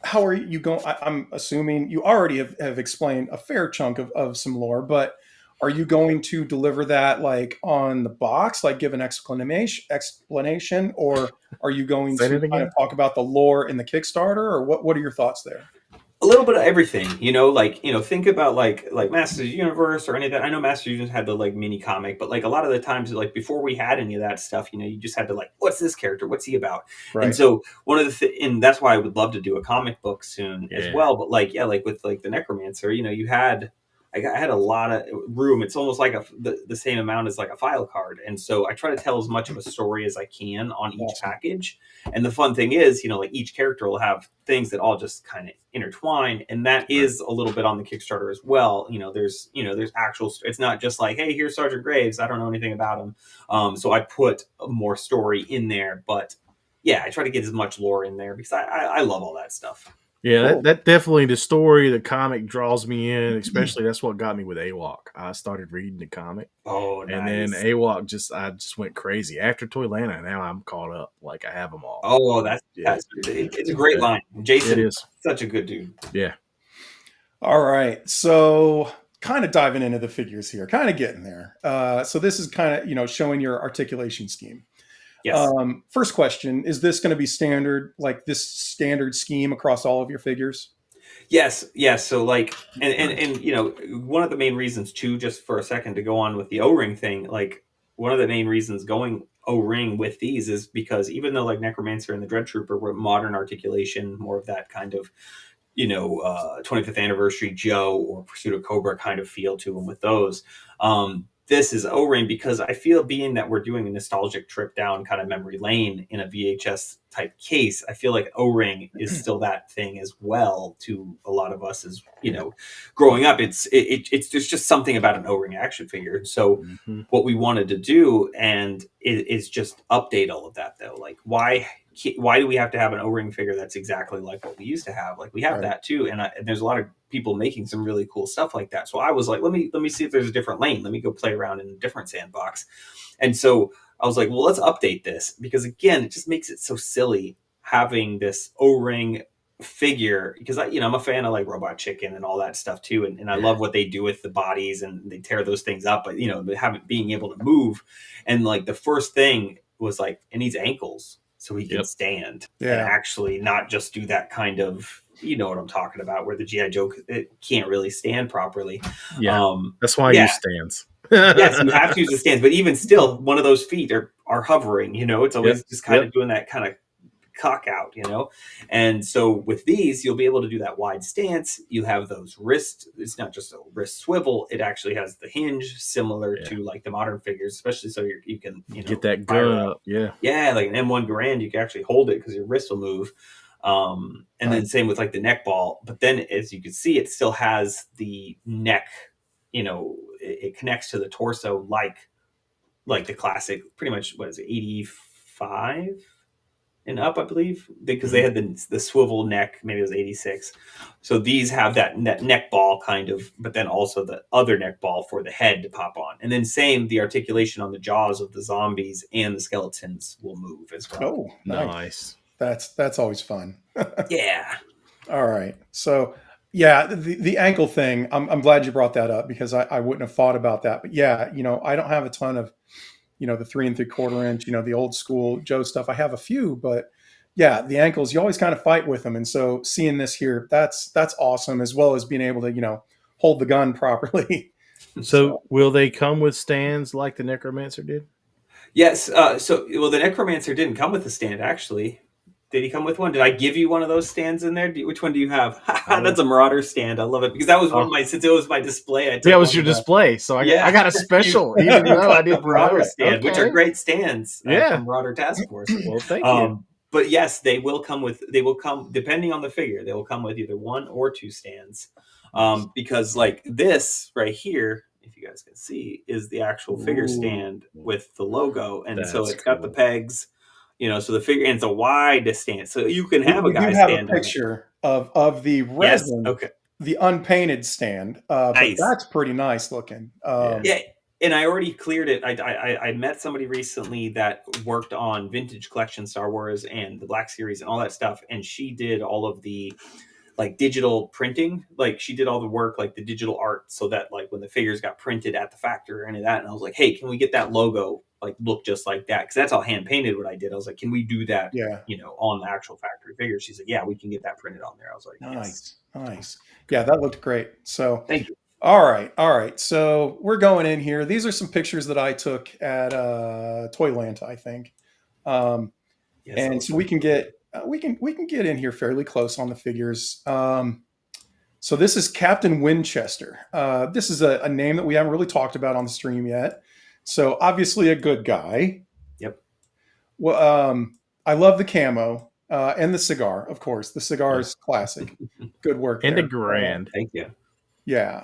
how are you going? I'm assuming you already have explained a fair chunk of some lore, but are you going to deliver that like on the box, like give an explanation, or are you going Say to that kind of again. talk about the lore in the Kickstarter, or what are your thoughts there? A little bit of everything, think about like Masters of the Universe or any of that. I know Masters of the Universe had the like mini comic, but like a lot of the times, like before we had any of that stuff, you just had to like, what's this character? What's he about? And Right. so one of the and that's why I would love to do a comic book soon as Yeah. well. But like, yeah, like with like the Necromancer, you had I had a lot of room. It's almost like the same amount as like a file card. And so I try to tell as much of a story as I can on each Awesome. package. And the fun thing is, like each character will have things that all just kind of intertwine. And that is a little bit on the Kickstarter as well. There's actual, it's not just like, hey, here's Sergeant Graves. I don't know anything about him. So I put more story in there, but yeah, I try to get as much lore in there because I love all that stuff. Yeah, Cool. that definitely the story, the comic draws me in. Especially that's what got me with AWOC. I started reading the comic, Oh, and then nice. AWOC I just went crazy after Toylanta. Now I'm caught up. Like I have them all. Oh, Yeah, it's a great line. it Jason, is. such a good dude. Yeah, All right. So kind of diving into the figures here, kind of getting there. So this is kind of, showing your articulation scheme. Yes. First question, is this going to be standard, like this standard scheme across all of your figures? Yes. So like, and one of the main reasons too, just for a second to go on with the O-ring thing, like one of the main reasons going O-ring with these is because even though like Necromancer and the Dread Trooper were modern articulation, more of that kind of 25th anniversary Joe or Pursuit of Cobra kind of feel to them with those. This is O-ring because I feel, being that we're doing a nostalgic trip down kind of memory lane in a VHS type case, I feel like O-ring is still that thing as well to a lot of us as growing up. It's there's just something about an O-ring action figure. So what we wanted to do and is just update all of that though. Like why do we have to have an O-ring figure that's exactly like what we used to have? Like we have Right. that too, and there's a lot of people making some really cool stuff like that. So I was like, let me see if there's a different lane. Let me go play around in a different sandbox. And so I was like, well, let's update this because again, it just makes it so silly having this O-ring figure because I'm a fan of like Robot Chicken and all that stuff too, and I love what they do with the bodies and they tear those things up, but being able to move, and like the first thing was like it needs ankles so he can stand and actually not just do that kind of, what I'm talking about, where the GI Joe it can't really stand properly. yeah. That's why I use stands. Yes, you have to use the stands, but even still, one of those feet are hovering. It's always just kind of doing that kind of cock out, and so with these you'll be able to do that wide stance. You have those wrists, it's not just a wrist swivel, it actually has the hinge similar to like the modern figures, especially so you can get that gun up. Like an M1 Garand, you can actually hold it because your wrist will move. And then same with like the neck ball, but then as you can see it still has the neck, it connects to the torso like the classic, pretty much, what is it, 85 and up, I believe, because they had the swivel neck. Maybe it was 86. So these have that neck ball kind of, but then also the other neck ball for the head to pop on. And then same, the articulation on the jaws of the zombies and the skeletons will move as well. Oh, nice. That's always fun. Yeah. All right. So yeah, the ankle thing, I'm glad you brought that up because I wouldn't have thought about that. But yeah, I don't have a ton of the 3 3/4 inch, the old school Joe stuff. I have a few, but yeah, the ankles, you always kind of fight with them. And so seeing this here, that's awesome, as well as being able to, hold the gun properly. So will they come with stands like the Necromancer did? Yes. The Necromancer didn't come with a stand, actually. Did he come with one? Did I give you one of those stands in there? Which one do you have? That's a Marauder stand. I love it because that was one of Oh, my, since it was my display, I that took was one your of the, display, so I yeah, got a special, even you though I got the didn't know Marauder it. stand, which are Okay, great stands yeah. from Marauder Task Force. Well, thank you. But yes, they will come, depending on the figure, they will come with either one or two stands. Nice. Because like this right here, if you guys can see, is the actual figure Ooh, stand with the logo. And so that's it's got the cool. pegs, so the figure, and it's a wide stance. So you can have a We do guy have a stand on it. picture of the Yes. resin, Okay. the unpainted stand, but Nice. that's pretty nice looking. Yeah. Yeah, and I already cleared it. I met somebody recently that worked on Vintage Collection Star Wars and the Black Series and all that stuff, and she did all of the like digital printing. Like she did all the work, like the digital art, so that like when the figures got printed at the factory or any of that, and I was like, hey, can we get that logo like look just like that? Because that's all hand painted what I did. I was like, can we do that? Yeah, On the actual factory figure. She's like, yeah, we can get that printed on there. I was like, yes, nice, nice. Yeah, that looked great. So, thank you. all right, all right. So we're going in here. These are some pictures that I took at Toyland, I think. Um, Yes, and those so are we can get we can get in here fairly close on the figures. So this is Captain Winchester. This is a name that we haven't really talked about on the stream yet. So obviously a good guy. Yep. Well, I love the camo and the cigar, of course. The cigar Yeah. is classic. Good work And a there. grand. Thank you. Yeah.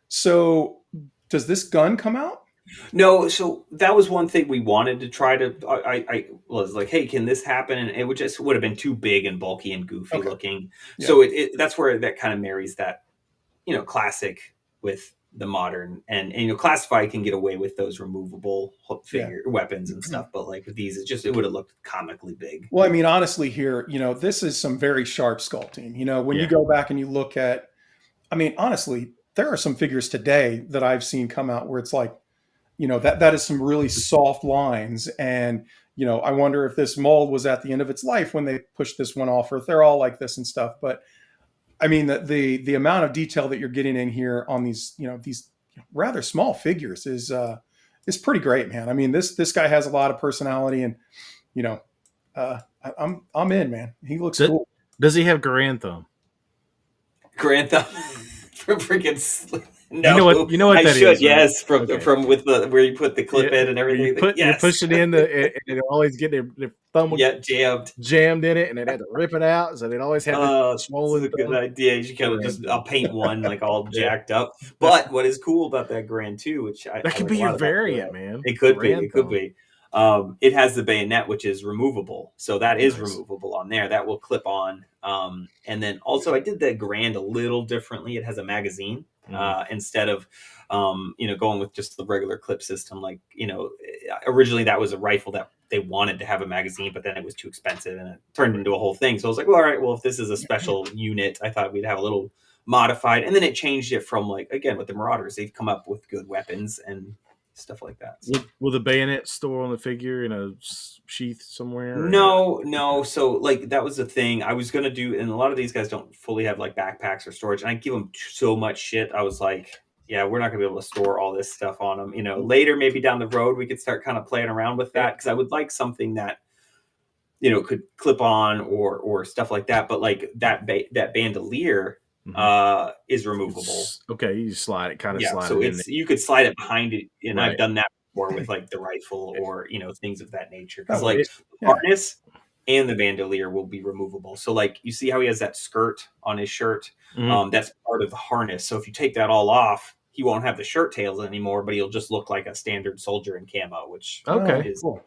So does this gun come out? No, so that was one thing we wanted to try to. I was like, hey, can this happen? And it would have been too big and bulky and goofy Okay. looking. Yeah. So that's where that kind of marries that, classic with the modern. And classify can get away with those removable figure weapons and stuff, but like with these, it would have looked comically big. Well, I mean, honestly, here, this is some very sharp sculpting. When you Yeah. go back and you look at, I mean, honestly, there are some figures today that I've seen come out where it's like, that is some really soft lines. And, I wonder if this mold was at the end of its life when they pushed this one off, or if they're all like this and stuff. But I mean, the amount of detail that you're getting in here on these rather small figures is pretty great, man. I mean, this guy has a lot of personality, and you know, I'm in, man. He looks cool. Does he have Grand Thumb? Grand Theft from freaking. No, You know what I that should. is, right? Yes, Okay. from with the where you put the clip in and everything. You Yes. push it in and it always get their thumb jammed. jammed in it, and they'd have to rip it out, so they'd always have this swollen That's a good thumb. idea. You should kind of just I'll paint one like all jacked up. But what is cool about that Grand too, which I That could like be a your lot about variant, the- man. It could be. Grand It could thumb. be. It has the bayonet, which is removable, so that is Nice. removable on there. That will clip on. And then also I did the Grand a little differently. It has a magazine instead of going with just the regular clip system. Like originally that was a rifle that they wanted to have a magazine, but then it was too expensive and it turned into a whole thing. So I was like, well, all right, well, if this is a special unit, I thought we'd have a little modified. And then it changed it from like, again, with the Marauders, they've come up with good weapons and stuff like that. So. Will the bayonet store on the figure in a sheath somewhere? No. So like that was the thing I was gonna do, and a lot of these guys don't fully have like backpacks or storage, and I give them so much shit. I was like, yeah, we're not gonna be able to store all this stuff on them. Later maybe down the road we could start kind of playing around with that, because I would like something that could clip on or stuff like that. But like that bandolier is removable. Okay, you just slide it, so you could slide it behind it, and Right. I've done that before with like the rifle or things of that nature, because Oh, like yeah. the harness and the bandolier will be removable. So like you see how he has that skirt on his shirt, that's part of the harness. So if you take that all off, he won't have the shirt tails anymore, but he'll just look like a standard soldier in camo, which Okay. is Cool.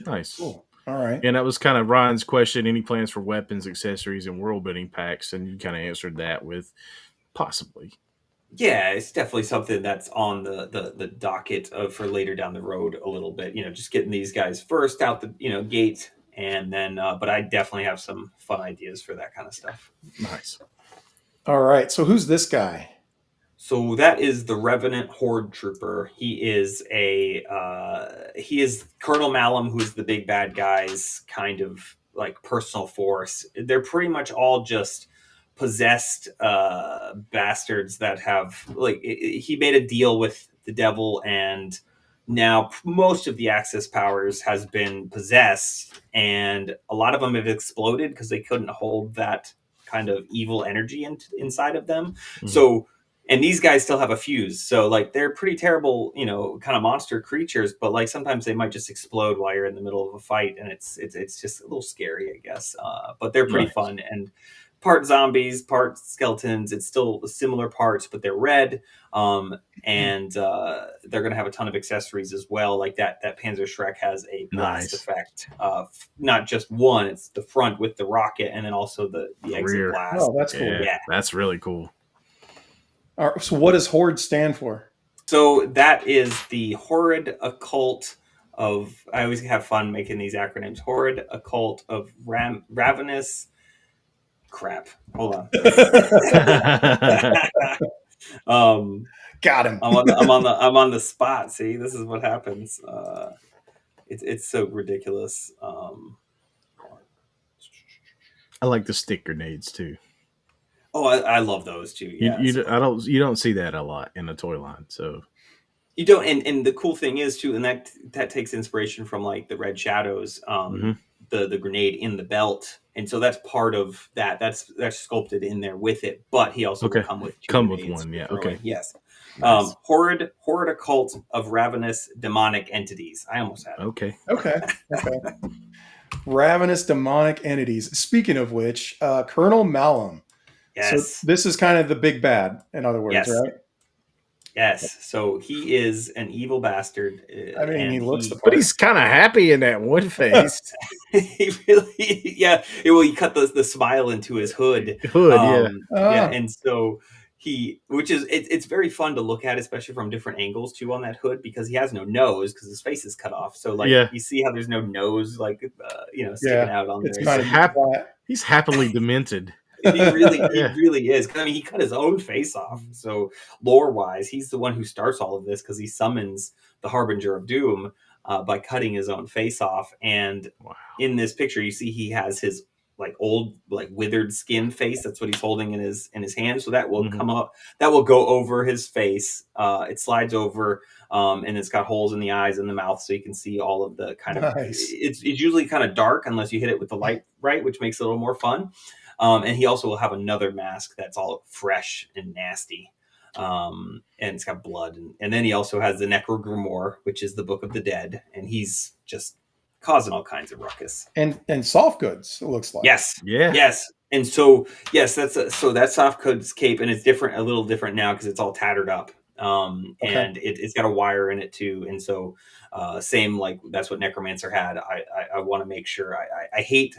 Nice. Cool. All right. And that was kind of Ryan's question: any plans for weapons, accessories, and world building packs? And you kind of answered that with possibly. Yeah, it's definitely something that's on the docket for later down the road a little bit. Just getting these guys first out the gate, and then. But I definitely have some fun ideas for that kind of stuff. Nice. All right. So who's this guy? So that is the Revenant Horde Trooper. He is Colonel Malum, who's the big bad guy's kind of like personal force. They're pretty much all just possessed bastards that have he made a deal with the devil and Now, most of the Axis powers has been possessed, and a lot of them have exploded because they couldn't hold that kind of evil energy inside of them. Mhm. So, and these guys still have a fuse. So, like, they're pretty terrible, kind of monster creatures. But like, sometimes they might just explode while you're in the middle of a fight, and it's just a little scary, I guess. But they're pretty Nice. fun, and part zombies, part skeletons. It's still similar parts, but they're red. And they're going to have a ton of accessories as well. Like that Panzer Shrek has a blast Nice. effect of not just one; it's the front with the rocket, and then also the exit Rear. blast. Oh, that's cool. Yeah. That's really cool. All right, so what does Horde stand for? So that is the Horrid Occult of. I always have fun making these acronyms. Horrid Occult of Ravenous. Crap. Hold on. Got him. I'm on the spot. See, this is what happens. It's so ridiculous. I like the stick grenades too. Oh, I love those too. Yeah, You don't see that a lot in the toy line. So you don't. And the cool thing is too, and that takes inspiration from like the Red Shadows, the grenade in the belt, and so that's part of that. That's sculpted in there with it. But he also will come with one. Yeah. throwing. Okay. Yes. Nice. Horrid Occult of Ravenous Demonic Entities. I almost had it. Okay. Ravenous demonic entities. Speaking of which, Colonel Malum. Yes. So this is kind of the big bad, in other words, Yes. right? Yes. So he is an evil bastard. I mean, he looks the part. But he's kind of happy in that one face. He really, yeah. Well, he cut the smile into his hood. Yeah, and so it's very fun to look at, especially from different angles too on that hood, because he has no nose because his face is cut off. So like, you see how there's no nose, like sticking out on there. He's happily demented. He really is. I mean, he cut his own face off. So lore-wise, he's the one who starts all of this because he summons the Harbinger of Doom by cutting his own face off. And in this picture, you see he has his like old, like withered skin face. That's what he's holding in his hand. So that will come up. That will go over his face. It slides over, and it's got holes in the eyes and the mouth, so you can see all of the kind of. It's usually kind of dark unless you hit it with the light right, which makes it a little more fun. And he also will have another mask that's all fresh and nasty. And it's got blood. And then he also has the Necrogrimoire, which is the Book of the Dead. And he's just causing all kinds of ruckus. And soft goods, it looks like. Yes. Yeah. Yes. And so, yes, that's soft goods cape. And it's a little different now because it's all tattered up. And it's got a wire in it too. And so, same, like that's what Necromancer had. I want to make sure I hate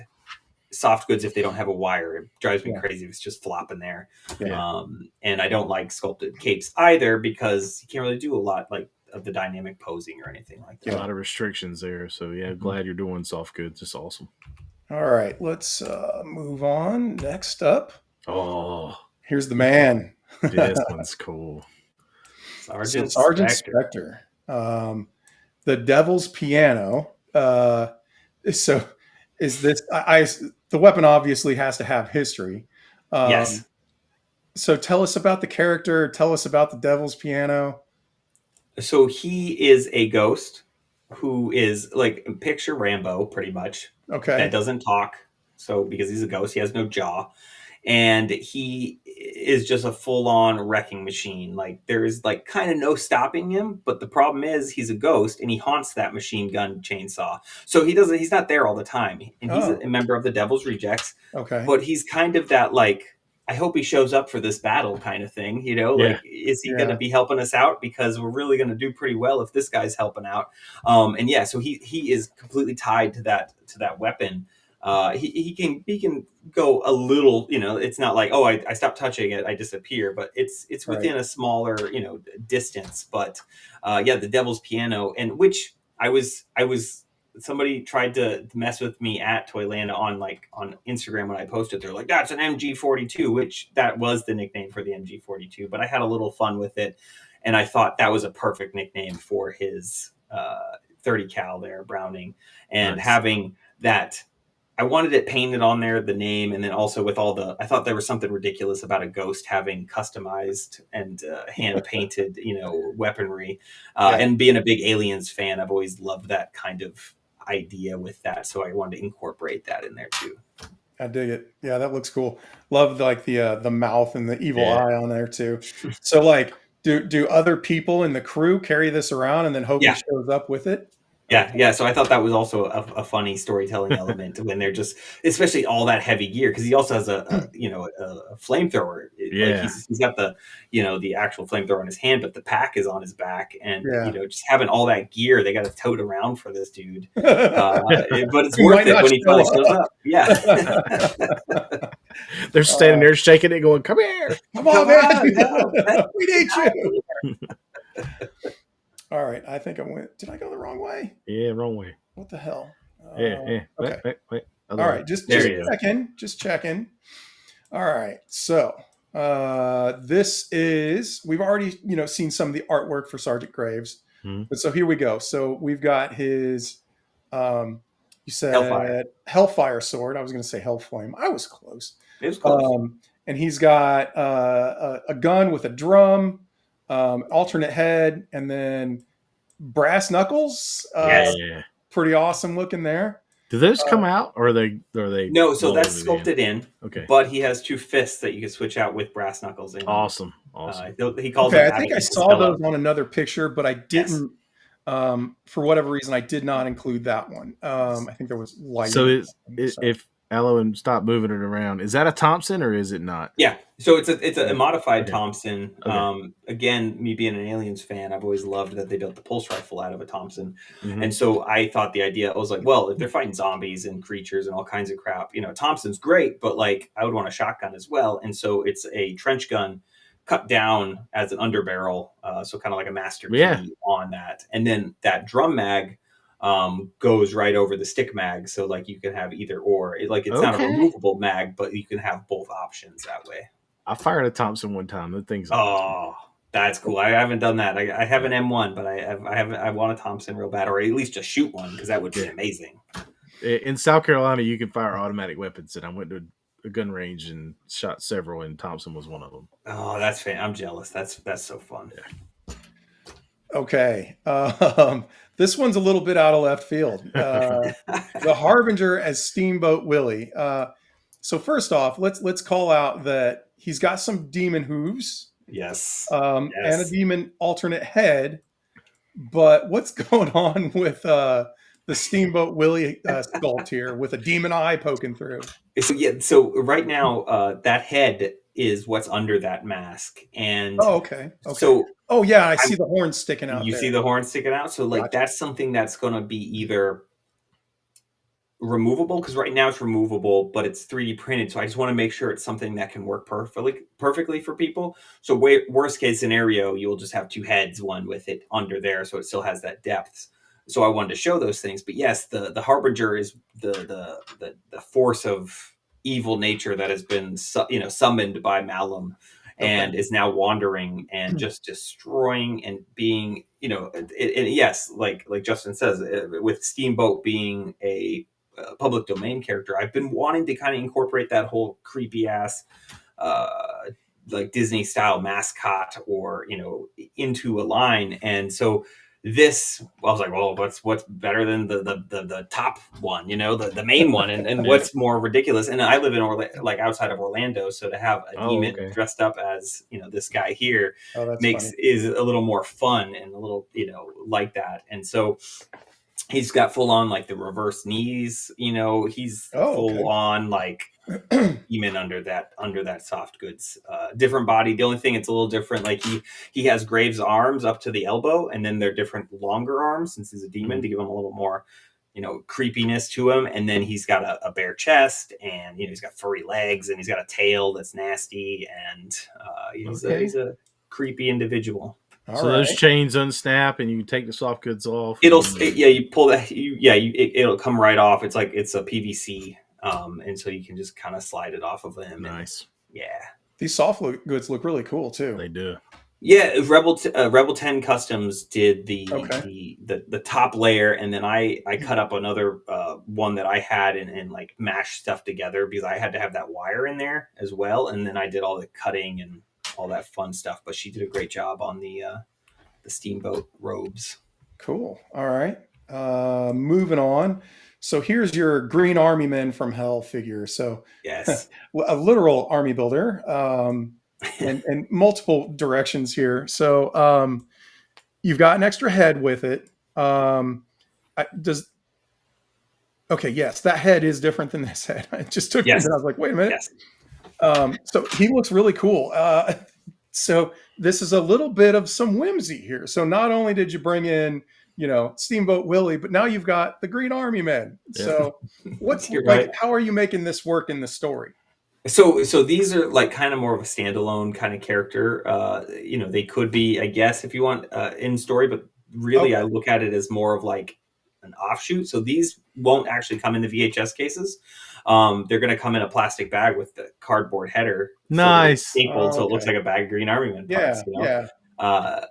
soft goods if they don't have a wire. It drives me crazy if it's just flopping there. And I don't like sculpted capes either because you can't really do a lot like of the dynamic posing or anything like that. A lot of restrictions there. So glad you're doing soft goods. It's awesome. All right, let's move on. Next up, here's the man. This one's cool. Sergeant Spectre. The Devil's Piano. So is this the weapon obviously has to have history. Yes. So tell us about the character. Tell us about the Devil's Piano. So he is a ghost who is like, picture Rambo pretty much. Okay. That doesn't talk. So because he's a ghost, he has no jaw. And he is just a full-on wrecking machine. Like there is like kind of no stopping him. But the problem is he's a ghost and he haunts that machine gun chainsaw. So he's not there all the time. And he's a member of the Devil's Rejects. Okay. But he's kind of that like, I hope he shows up for this battle kind of thing. Like, is he going to be helping us out? Because we're really going to do pretty well if this guy's helping out. So he is completely tied to that weapon. He can go a little, it's not like, I stop touching it, I disappear, but it's within a smaller, distance. But the Devil's Piano, and which I was somebody tried to mess with me at Toyland on Instagram when I posted. They're like, that's an MG42, which that was the nickname for the MG42, but I had a little fun with it. And I thought that was a perfect nickname for his 30 cal there, Browning, and having that I wanted it painted on there, the name, and then also with all the. I thought there was something ridiculous about a ghost having customized and hand painted, weaponry. Yeah. And being a big Aliens fan, I've always loved that kind of idea with that, so I wanted to incorporate that in there too. I dig it. Yeah, that looks cool. Love like the mouth and the evil eye on there too. So like, do other people in the crew carry this around and then Hoagie shows up with it? Yeah. So I thought that was also a funny storytelling element when they're just, especially all that heavy gear, because he also has a flamethrower. Like he's got the actual flamethrower in his hand, but the pack is on his back, and just having all that gear, they got to tote around for this dude. But it's worth it when he finally shows up. Yeah. They're standing there shaking it, going, "Come here, come on, man, we need you." All right, I think I went. Did I go the wrong way? Yeah, wrong way. What the hell? Yeah. Okay. Wait. All right, just checking. All right, so this is, we've already seen some of the artwork for Sergeant Graves, but so here we go. So we've got his, you said Hellfire sword. I was going to say Hellflame. I was close. It was close. And he's got a gun with a drum. Alternate head, and then brass knuckles. Pretty awesome looking there. Do those come out, or are they? No, so that's sculpted in. Okay, but he has 2 fists that you can switch out with brass knuckles in. Awesome. He calls. Okay, I think I saw those on another picture, but I didn't. For whatever reason, I did not include that one. I think there was light. So if Alan stop moving it around, is that a Thompson or is it not? Yeah. So it's a modified Thompson. Okay. Again, me being an Aliens fan, I've always loved that they built the pulse rifle out of a Thompson. And so I thought the idea, I was like, well, if they're fighting zombies and creatures and all kinds of crap, Thompson's great, but like I would want a shotgun as well. And so it's a trench gun cut down as an underbarrel. So kind of like a master key on that. And then that drum mag goes right over the stick mag, so like you can have either or. It's not a removable mag, but you can have both options that way. I fired a Thompson one time. The thing's that's cool. I haven't done that. I have an M1, but I want a Thompson real bad, or at least just shoot one, because that would be amazing. In South Carolina, you can fire automatic weapons, and I went to a gun range and shot several, and Thompson was one of them. Oh, that's I'm jealous. That's so fun. Yeah. Okay. This one's a little bit out of left field. The Harbinger as Steamboat Willie. So first off, let's call out that he's got some demon hooves. Yes. And a demon alternate head. But what's going on with the Steamboat Willie sculpt here with a demon eye poking through? So right now, that head is what's under that mask. And okay. So I see the horn sticking out. You see the horn sticking out. So that's something that's going to be either removable, because right now it's removable, but it's 3D printed. So I just want to make sure it's something that can work perfectly for people. So worst case scenario, you will just have 2 heads, one with it under there, so it still has that depth. So I wanted to show those things. But yes, the Harbinger is the force of evil nature that has been summoned by Malum, and is now wandering and just destroying and being, and yes, like Justin says, with Steamboat being a public domain character, I've been wanting to kind of incorporate that whole creepy ass like Disney style mascot or into a line. And so this, I was like, well, what's better than the top one, the main one, and what's more ridiculous? And I live in outside of Orlando, so to have a demon dressed up as this guy here is a little more fun and a little like that. And so he's got full on like the reverse knees, he's full on like demon under that soft goods, different body. The only thing it's a little different, like he has Graves' arms up to the elbow, and then they're different longer arms since he's a demon to give him a little more creepiness to him. And then he's got a bare chest, and he's got furry legs, and he's got a tail that's nasty, and he's a creepy individual. Those chains unsnap, and you take the soft goods off. You pull that. It'll come right off. It's like it's a PVC, and so you can just kind of slide it off of him. Nice. Yeah. These soft goods look really cool too. They do. Yeah, Rebel 10 Customs did Okay. the top layer, and then I cut up another one that I had and like mashed stuff together because I had to have that wire in there as well, and then I did all the cutting and all that fun stuff. But she did a great job on the steamboat robes. Cool. All right. Moving on. So here's your Green Army Men from Hell figure. So Yes. a literal army builder, and multiple directions here. So you've got an extra head with it. Does okay? Yes, that head is different than this head. It just took me a Yes. minute. I was like, wait a minute. Yes. So he looks really cool. So this is a little bit of some whimsy here. So not only did you bring in, Steamboat Willie, but now you've got the Green Army Men. Yeah. So what's You're like? right. How are you making this work in the story? So these are like kind of more of a standalone kind of character. They could be, I guess, if you want in story, but really Okay. I look at it as more of like an offshoot. So these won't actually come in the VHS cases. They're going to come in a plastic bag with the cardboard header, Nice. so it looks Okay. like a bag of Green Army Men parts. Yeah.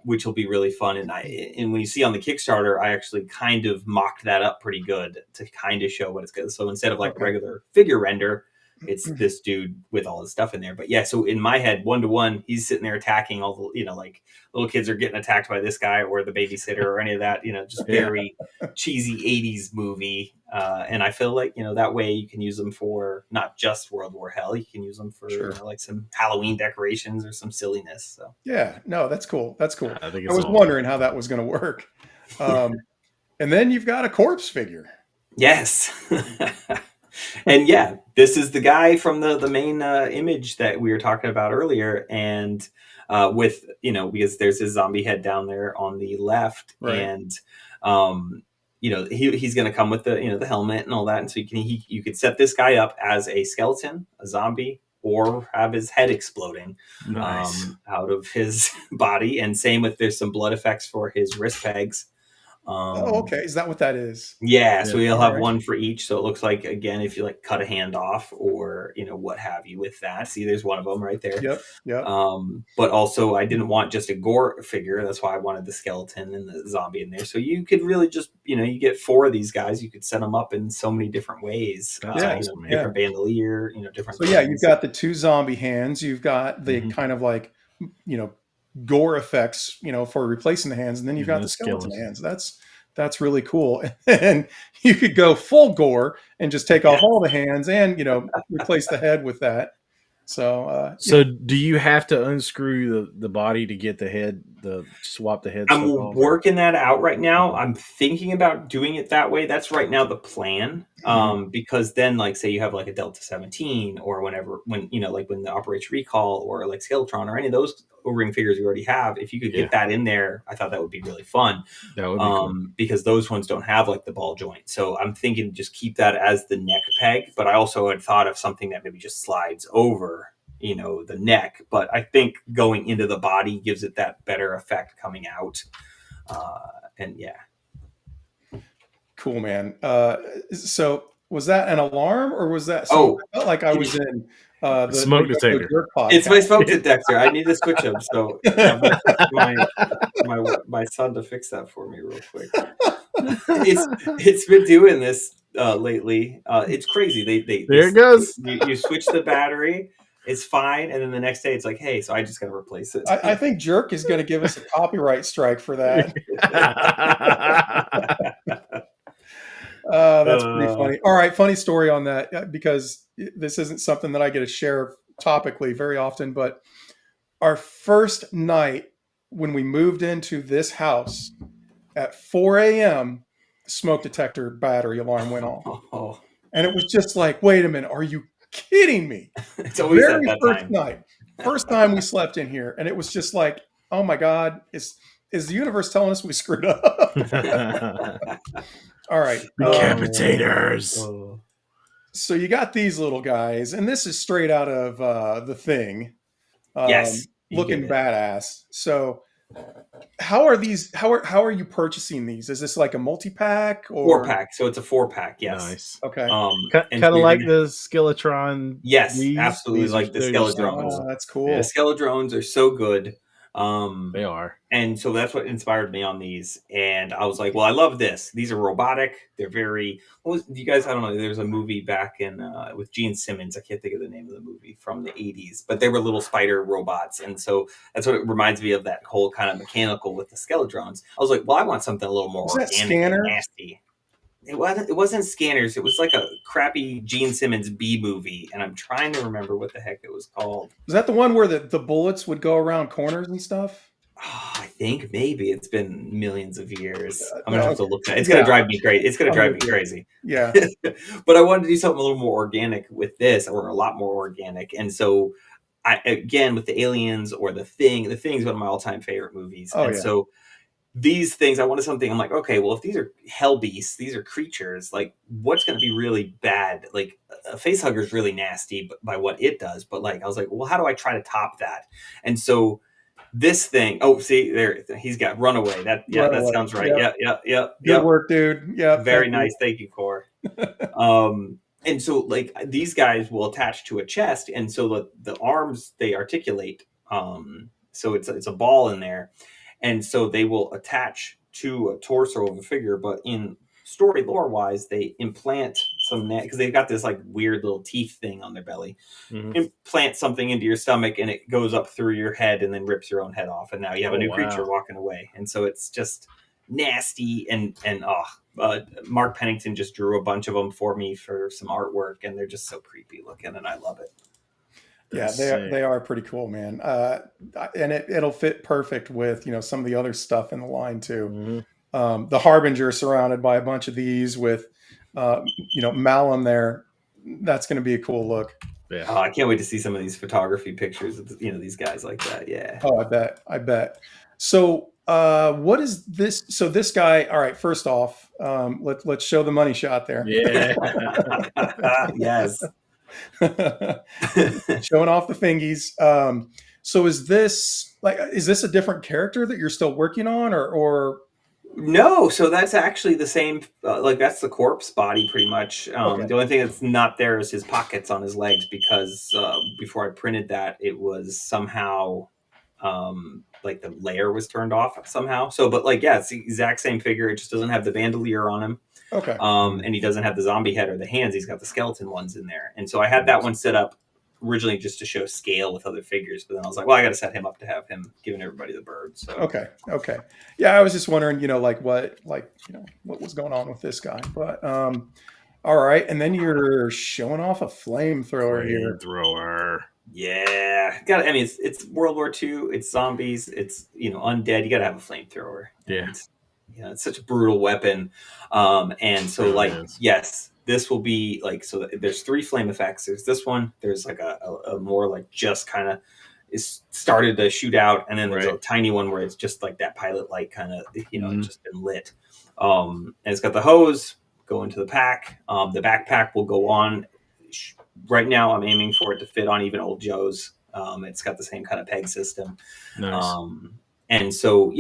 Which will be really fun. And when you see on the Kickstarter, I actually kind of mocked that up pretty good to kind of show what it's good. So instead of like Okay. regular figure render, it's this dude with all his stuff in there. But yeah, so in my head, 1-to-1, he's sitting there attacking all the, like little kids are getting attacked by this guy or the babysitter or any of that, just very cheesy 80s movie. And I feel like, that way you can use them for not just World War Hell. You can use them for Sure. like some Halloween decorations or some silliness. So Yeah. No, that's cool. That's cool. I think I it's was awesome. wondering how that was going to work. And then you've got a corpse figure. yes. And yeah, this is the guy from the main image that we were talking about earlier, and with because there's his zombie head down there on the left, Right. and he's going to come with the the helmet and all that, and so you could set this guy up as a skeleton, a zombie, or have his head exploding Nice. out of his body, and same with there's some blood effects for his wrist pegs. Oh, okay. Is that what that is? Yeah, so you'll have Alright. one for each. So it looks like, again, if you like cut a hand off or what have you with that. See, there's one of them right there. Yep. But also, I didn't want just a gore figure. That's why I wanted the skeleton and the zombie in there. So you could really just you get 4 of these guys. You could set them up in so many different ways. That's awesome, man. Different bandolier. Different. So yeah, things. you've got the 2 zombie hands. You've got the kind of like, gore effects, for replacing the hands, and then you've got the skeleton hands. That's really cool. And you could go full gore and just take off all the hands and replace the head with that. So So do you have to unscrew the body to get the head, swap the head? I'm stuff off? working that out right now. I'm thinking about doing it that way. That's right now the plan. Because then, like, say you have like a Delta 17 or when the Operation Recall or like Skeletron or any of those O-ring figures you already have, if you could get that in there, I thought that would be really fun. That would be cool. Because those ones don't have like the ball joint. So I'm thinking just keep that as the neck peg. But I also had thought of something that maybe just slides over the neck, but I think going into the body gives it that better effect coming out. And yeah. Cool, man. So was that an alarm or was that? Oh, I felt like I was in the smoke detector. Jerk podcast. It's my smoke detector. I need to switch them. So my son to fix that for me real quick. It's been doing this lately. It's crazy. There it goes. You switch the battery. It's fine, and then the next day it's like, hey, so I just got to replace it. I think Jerk is going to give us a copyright strike for that. That's pretty funny. All right, funny story on that, because this isn't something that I get to share topically very often, but our first night when we moved into this house at 4 a.m., smoke detector battery alarm went off. Oh. And it was just like, wait a minute, are you kidding me? It's always Very at that first time. night, first time we slept in here, and it was just like, oh my God, is the universe telling us we screwed up? All right, Decapitators. so you got these little guys, and this is straight out of The Thing. Yes, looking badass. So how are these? How are you purchasing these? Is this like a multi-pack or 4-pack? So it's a 4-pack. Yes. Nice. Okay. Kind of like the Skeletron. Yes, These absolutely are like the so Skeledrones. Oh, that's cool. The Skeledrones are so good. They are. And so that's what inspired me on these. And I was like, well, I love this. These are robotic. They're very, you guys, I don't know. There's a movie back in, with Gene Simmons. I can't think of the name of the movie from the 80s, but they were little spider robots. And so that's what it reminds me of, that whole kind of mechanical with the Skeledrons. I was like, well, I want something a little more Was that organic and Scanner? nasty. It wasn't Scanners. It was like a crappy Gene Simmons B movie. And I'm trying to remember what the heck it was called. Was that the one where the bullets would go around corners and stuff? Oh, I think maybe it's been millions of years. I'm no, gonna have to look at it. It's gonna drive me crazy. It's gonna drive me crazy. Yeah. But I wanted to do something a little more organic with this, or a lot more organic. And so again, with the aliens or the thing's one of my all-time favorite movies. Oh, and yeah. so these things, I wanted something, I'm like, okay, well, if these are hell beasts, these are creatures, like what's going to be really bad? Like a face hugger is really nasty by what it does. But like, I was like, well, how do I try to top that? And so this thing, oh, see there, he's got Runaway. That Runaway. sounds right. Yep. Good work, dude. Yeah. Very nice. Thank you, Core. And so like these guys will attach to a chest, and so the arms, they articulate. So it's a ball in there, and so they will attach to a torso of a figure. But in story lore wise, they implant some, because they've got this like weird little teeth thing on their belly. Implant something into your stomach, and it goes up through your head and then rips your own head off, and now you have a new creature walking away. And so it's just nasty. And Mark Pennington just drew a bunch of them for me for some artwork, and they're just so creepy looking, and I love it. Yeah, they are pretty cool, man. And it'll fit perfect with, some of the other stuff in the line too. The Harbinger surrounded by a bunch of these with Malum there. That's going to be a cool look. Yeah. Oh, I can't wait to see some of these photography pictures of these guys like that. Yeah. Oh, I bet. So what is this? So this guy, all right, first off, let's show the money shot there. Yeah. Yes. Showing off the fingies. So is this a different character that you're still working on, or No, so that's actually the same, that's the corpse body pretty much. Okay. The only thing that's not there is his pockets on his legs, because before I printed that, it was somehow like the layer was turned off somehow. So, but it's the exact same figure. It just doesn't have the bandolier on him. Okay. And he doesn't have the zombie head or the hands. He's got the skeleton ones in there. And so I had that one set up originally just to show scale with other figures, but then I was like, well, I got to set him up to have him giving everybody the bird. So Okay. Yeah, I was just wondering, what was going on with this guy. But all right, and then you're showing off a flamethrower here. Yeah, it's World War II. It's zombies. It's undead. You got to have a flamethrower. Yeah. It's such a brutal weapon. And so yes, this will be so there's 3 flame effects. There's this one. There's like a more just kind of is started to shoot out, and then there's a tiny one where it's just like that pilot light kind of just been lit. And it's got the hose go into the pack. The backpack will go on. Right now, I'm aiming for it to fit on even old Joe's. It's got the same kind of peg system. Nice. And so,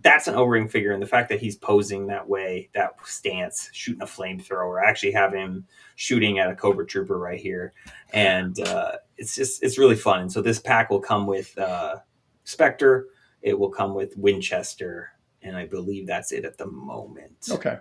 that's an O-ring figure. And the fact that he's posing that way, that stance, shooting a flamethrower, I actually have him shooting at a Cobra Trooper right here. And it's really fun. And so this pack will come with Spectre. It will come with Winchester. And I believe that's it at the moment. Okay.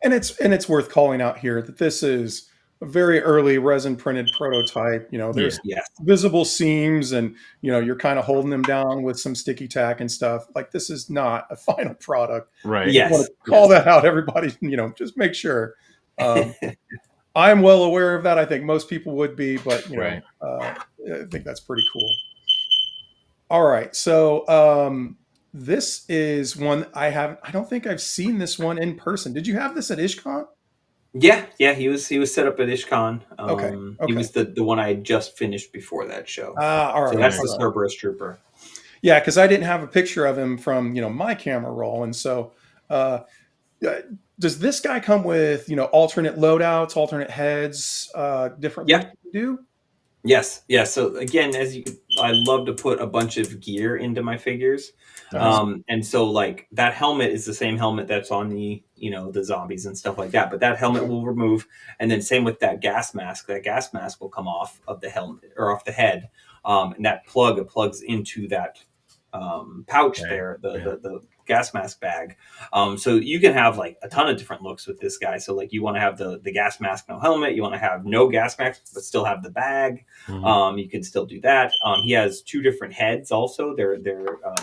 And it's worth calling out here that this is a very early resin printed prototype. There's visible seams, and you're kind of holding them down with some sticky tack and stuff. Like, this is not a final product. Right. I want to call that out, everybody. Just make sure. I'm well aware of that. I think most people would be, but I think that's pretty cool. All right, so this is one I don't think I've seen this one in person. Did you have this at IshCon? Yeah, he was set up at IshCon. Okay. He was the one I had just finished before that show. All right. So that's the Cerberus Trooper. Yeah, because I didn't have a picture of him from my camera roll, and so does this guy come with alternate loadouts, alternate heads, different? Yeah, do. Yes. So again, I love to put a bunch of gear into my figures. Nice. And so that helmet is the same helmet that's on the zombies and stuff like that, but that helmet will remove. And then same with that gas mask will come off of the helmet or off the head. And that plugs into that pouch Okay, there, yeah. the gas mask bag. So you can have like a ton of different looks with this guy. So like you want to have the gas mask, no helmet. You want to have no gas mask, but still have the bag. Mhm. You can still do that. He has two different heads also. They're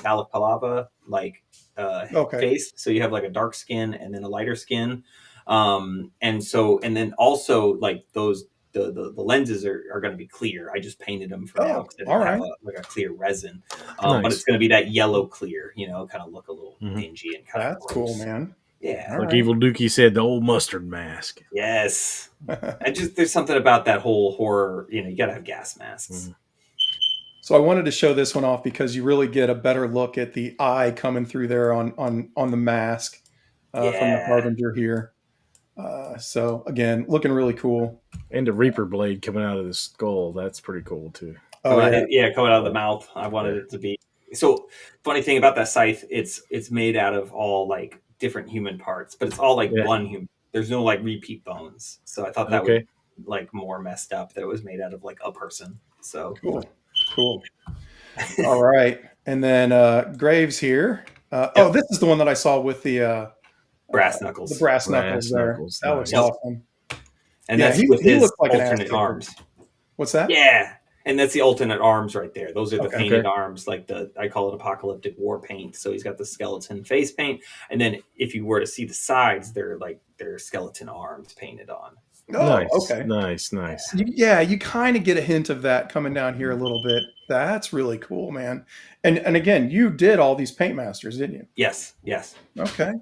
balaclava like Okay. face. So you have like a dark skin and then a lighter skin. And then also like those the lenses are going to be clear. I just painted them for now Oh, because I all didn't have right. a clear resin. But Nice. it's going to be that yellow clear, kind of look a little Mhm. dingy and kind of That's cool, gross. man. Yeah. All Like right. Evil Dookie said, the old mustard mask. Yes. There's something about that whole horror. You got to have gas masks. Mhm. So I wanted to show this one off because you really get a better look at the eye coming through there on the mask from the Yeah. Harbinger here. So again, looking really cool. And the Reaper blade coming out of the skull. That's pretty cool too. Oh yeah. Coming out of the mouth. I wanted it to be. So funny thing about that scythe, it's made out of all like different human parts, but it's all like Yeah. one human. There's no like repeat bones. So I thought that would Okay. like more messed up that it was made out of like a person. So Cool. Cool. All right. And then Graves here. Yep. Oh, this is the one that I saw with brass the knuckles. brass knuckles there. knuckles, That looks nice. awesome. And Yeah, that's with he his looks like an ass alternate kicker. arms. What's that? Yeah. And that's the alternate arms right there. Those are the Okay. painted arms, like I call it apocalyptic war paint. So he's got the skeleton face paint. And then if you were to see the sides, they're skeleton arms painted on. Oh, Nice. okay. Nice. You kind of get a hint of that coming down here a little bit. That's really cool, man. And again, you did all these paint masters, didn't you? Yes. Okay.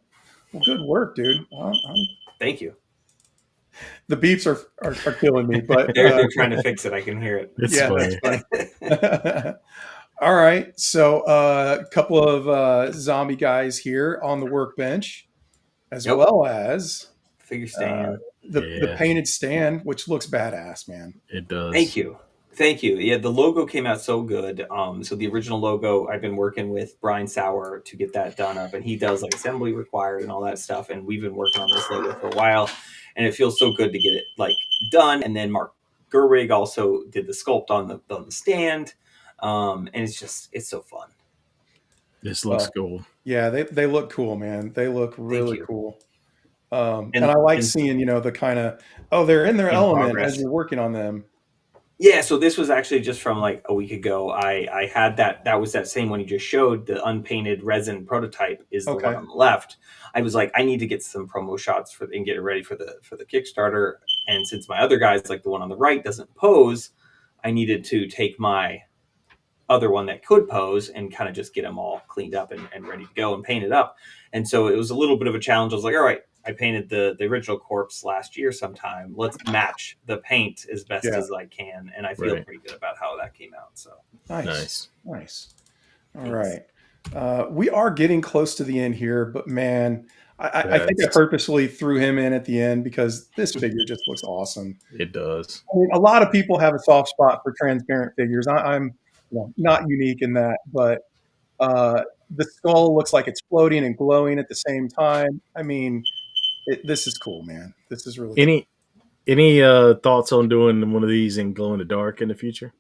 Well, good work, dude. Thank you. The beeps are killing me, but They're trying to fix it. I can hear it. It's yeah, funny. that's funny. All right. So a couple of zombie guys here on the workbench, as Yep. well as Figure stand. the painted stand, which looks badass, man. It does. Thank you. Yeah, the logo came out so good. So the original logo, I've been working with Brian Sauer to get that done up, and he does like assembly required and all that stuff. And we've been working on this logo for a while, and it feels so good to get it like done. And then Mark Gerwig also did the sculpt on the stand, and it's so fun. This looks cool. Yeah, they look cool, man. They look really cool. And I like seeing, the kind of, they're in their element progress. as you're working on them. Yeah, so this was actually just from like a week ago. I had that was that same one you just showed. The unpainted resin prototype is the Okay. one on the left. I was like, I need to get some promo shots and get it ready for the Kickstarter. And since my other guys, like the one on the right, doesn't pose, I needed to take my other one that could pose and kind of just get them all cleaned up and ready to go and painted up. And so it was a little bit of a challenge. I was like, all right, I painted the original corpse last year sometime. Let's match the paint as best as I can. And I feel pretty good about how that came out. So Nice. All right. We are getting close to the end here, but man, I think I purposely threw him in at the end because this figure just looks awesome. It does. I mean, a lot of people have a soft spot for transparent figures. I'm not unique in that, but the skull looks like it's floating and glowing at the same time. I mean, this is cool, man. This is really Any thoughts on doing one of these in glow in the dark in the future?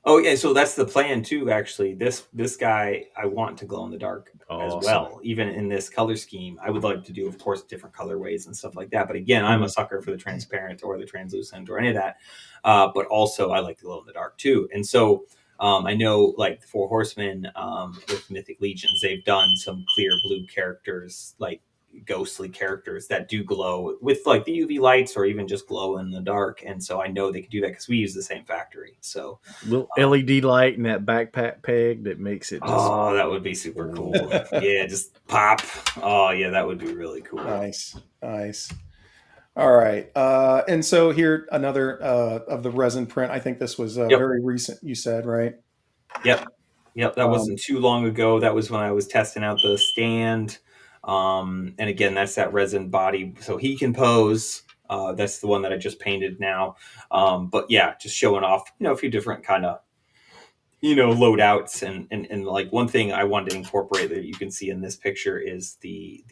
Oh yeah, so that's the plan too. Actually, this guy I want to glow in the dark as well. Even in this color scheme, I would like to do, of course, different colorways and stuff like that. But again, I'm a sucker for the transparent or the translucent or any of that. But also, I like to glow in the dark too. And so I know, like the Four Horsemen with Mythic Legions, they've done some clear blue characters, like ghostly characters that do glow with like the UV lights or even just glow in the dark. And so I know they can do that because we use the same factory. So little LED light and that backpack peg that makes it just that would be super cool. Yeah, just pop. Oh yeah, that would be really cool. Nice. All right. And so here another of the resin print. I think this was very recent, you said, right? Yep. That wasn't too long ago. That was when I was testing out the stand. And again, that's that resin body, so he can pose. That's the one that I just painted now. But yeah, just showing off, a few different kind of, loadouts and like one thing I wanted to incorporate that you can see in this picture is the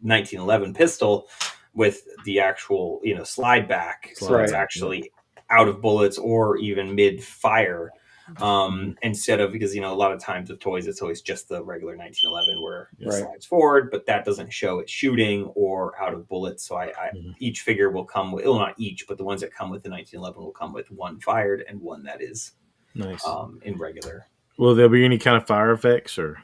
1911 pistol with the actual, slide back. So it's actually out of bullets or even mid fire. instead of, because, a lot of times with toys, it's always just the regular 1911 where it Right. slides forward, but that doesn't show it shooting or out of bullets. So each figure will come with, well, not each, but the ones that come with the 1911 will come with one fired and one that is Nice. in regular. Will there be any kind of fire effects or?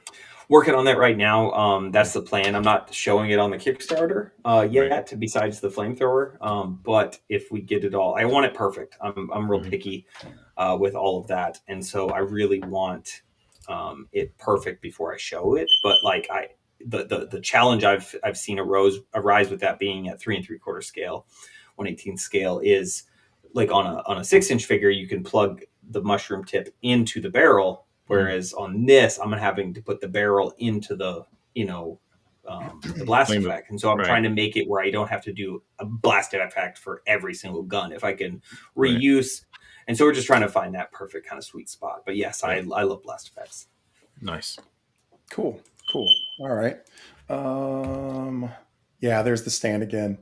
Working on that right now. That's the plan. I'm not showing it on the Kickstarter yet, besides the flamethrower. But if we get it all, I want it perfect. I'm real picky with all of that, and so I really want it perfect before I show it. But like the challenge I've seen arise with that being at 3 3/4 scale, 1/18 scale, is like on a 6-inch figure, you can plug the mushroom tip into the barrel. Whereas on this, I'm having to put the barrel into the, the blast effect. And so I'm trying to make it where I don't have to do a blast effect for every single gun. If I can reuse. And so we're just trying to find that perfect kind of sweet spot. But yes, I love blast effects. Nice. Cool. All right. Yeah, there's the stand again.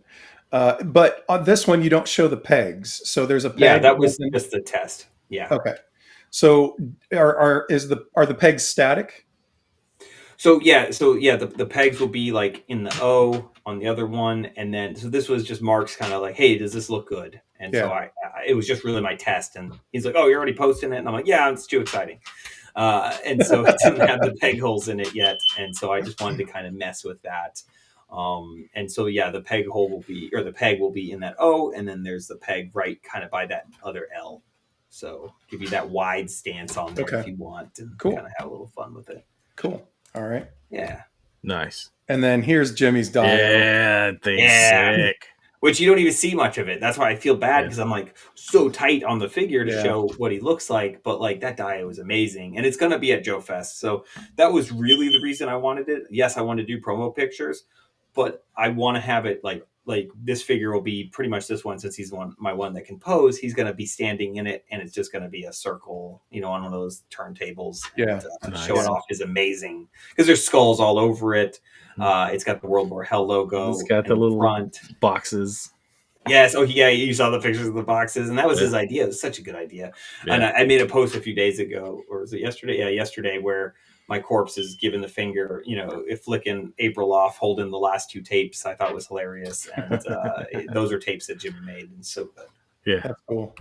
But on this one, you don't show the pegs. So there's a peg. Yeah, that was just the test. Yeah. Okay. So are the pegs static? So the pegs will be like in the O on the other one, and then so this was just Mark's kind of like, hey, does this look good? And so it was just really my test, and he's like, oh, you're already posting it, and I'm like, yeah, it's too exciting, and so it didn't have the peg holes in it yet, and so I just wanted to kind of mess with that, and so the peg will be in that O, and then there's the peg right kind of by that other L. So give you that wide stance on there if you want, and kind of have a little fun with it. Cool. All right. Yeah. Nice. And then here's Jimmy's dio. Yeah, thing's sick. Which you don't even see much of it. That's why I feel bad, because I'm like so tight on the figure to show what he looks like. But like that dio is amazing, and it's gonna be at Joe Fest. So that was really the reason I wanted it. Yes, I want to do promo pictures, but I want to have it like this figure will be pretty much this one, since he's my one that can pose. He's going to be standing in it, and it's just going to be a circle, on one of those turntables. And, show it off is amazing, because there's skulls all over it. It's got the World War Hell logo. It's got the little front boxes. Yes. Oh, yeah. You saw the pictures of the boxes, and that was his idea. It was such a good idea. Yeah. And I made a post a few days ago, or was it yesterday? Yeah, yesterday, where my corpse is giving the finger, flicking April off, holding the last 2 tapes. I thought was hilarious. And those are tapes that Jimmy made, and so good. Yeah. That's cool.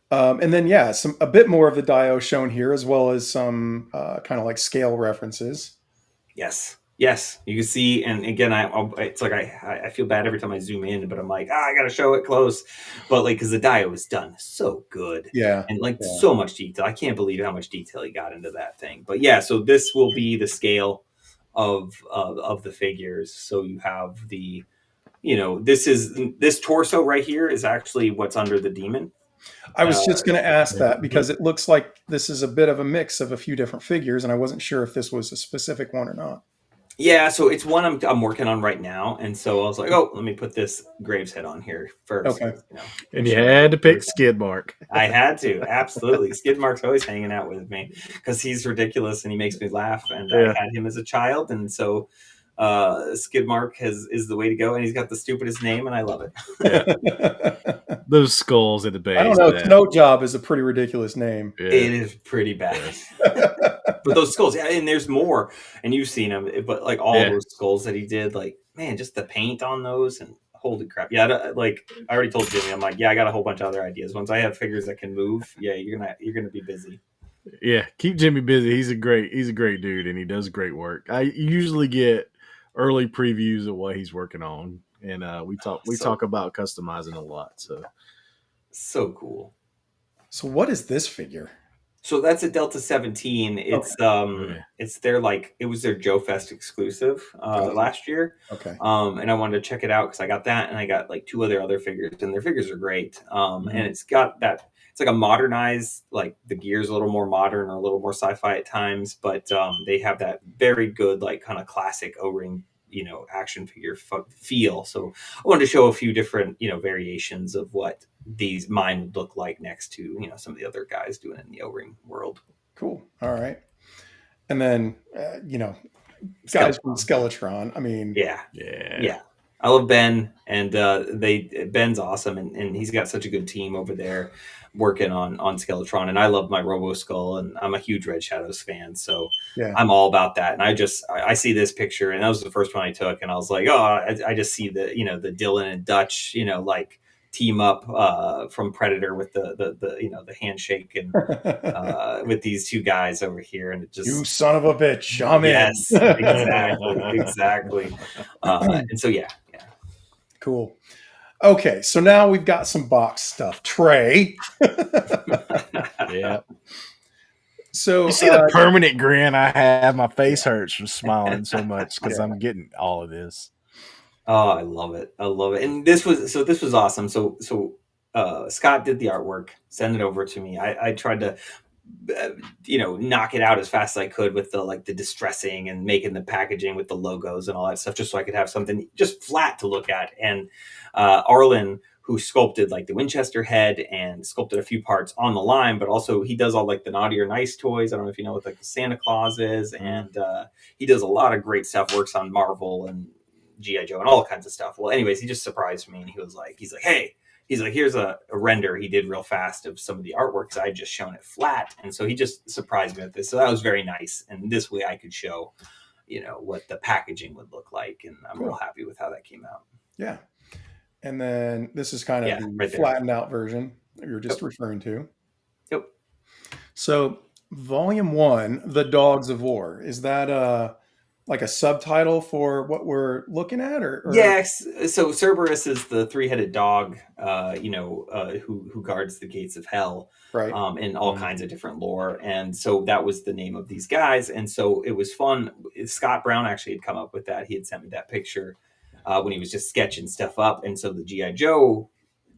And then, a bit more of the dio shown here, as well as some kind of like scale references. Yes, you can see, and again, it's like I feel bad every time I zoom in, but I'm like, I gotta show it close, but like, because the dio was done so good, and so much detail. I can't believe how much detail he got into that thing. But so this will be the scale of the figures. So you have the, this torso right here is actually what's under the demon. I was just going to ask that, because it looks like this is a bit of a mix of a few different figures, and I wasn't sure if this was a specific one or not. Yeah, so it's one I'm working on right now, and so I was like, let me put this Graves head on here first. Okay. And you had to pick Skidmark. I had to, absolutely. Skidmark's always hanging out with me, because he's ridiculous and he makes me laugh, and I had him as a child, and so Skidmark is the way to go, and he's got the stupidest name, and I love it. Yeah. Those skulls at the base. I don't know. Snow Job is a pretty ridiculous name. Yeah. It is pretty bad. But those skulls, and there's more, and you've seen them, but like all those skulls that he did, like, man, just the paint on those, and holy crap. Yeah, like I already told Jimmy, I'm like, I got a whole bunch of other ideas. Once I have figures that can move, you're gonna be busy. Yeah, keep Jimmy busy. He's a great dude, and he does great work. I usually get early previews of what he's working on, and we talk about customizing a lot. So cool. So what is this figure? So that's a Delta 17. It's it's it was their Joe Fest exclusive last year. Okay. And I wanted to check it out, because I got that, and I got like 2 other figures, and their figures are great. And it's got that, it's like a modernized, like the gear's a little more modern or a little more sci-fi at times, but they have that very good, like kind of classic O-ring, action figure feel. So I wanted to show a few different, variations of what mine would look like next to, some of the other guys doing it in the O-ring world. Cool. All right. And then, guys from Skeletron. I mean, yeah. I love Ben, and Ben's awesome, and he's got such a good team over there working on Skeletron, and I love my Robo Skull, and I'm a huge Red Shadows fan, so Yeah. I'm all about that. And I see this picture, and that was the first one I took, and I was like, oh, I just see the the Dylan and Dutch like team up from Predator with the handshake and with these two guys over here, and it just You son of a bitch, I'm yes, in. exactly. And so yeah. Cool. Okay, so now we've got some box stuff. Trey. Yeah. So You see the permanent grin I have? My face hurts from smiling so much because I'm getting all of this. Oh, I love it. And this was awesome. So Scott did the artwork, send it over to me. I tried to knock it out as fast as I could with the distressing and making the packaging with the logos and all that stuff, just so I could have something just flat to look at. And Arlen, who sculpted like the Winchester head and sculpted a few parts on the line, but also he does all like the Naughty or Nice toys. I don't know if you know what like the Santa Claus is, and he does a lot of great stuff. Works on Marvel and G.I. Joe and all kinds of stuff. Well, anyways, he just surprised me, and he's like, hey. He's like, here's a render he did real fast of some of the artwork because I had just shown it flat. And so he just surprised me with this. So that was very nice. And this way I could show, what the packaging would look like. And I'm real happy with how that came out. Yeah. And then this is kind of the right flattened out version that you're just referring to. Yep. So volume 1, The Dogs of War, is that like a subtitle for what we're looking at, or? Yes. So Cerberus is the 3-headed dog, who guards the gates of hell, right? In all kinds of different lore. And so that was the name of these guys. And so it was fun. Scott Brown actually had come up with that. He had sent me that picture when he was just sketching stuff up. And so the G.I. Joe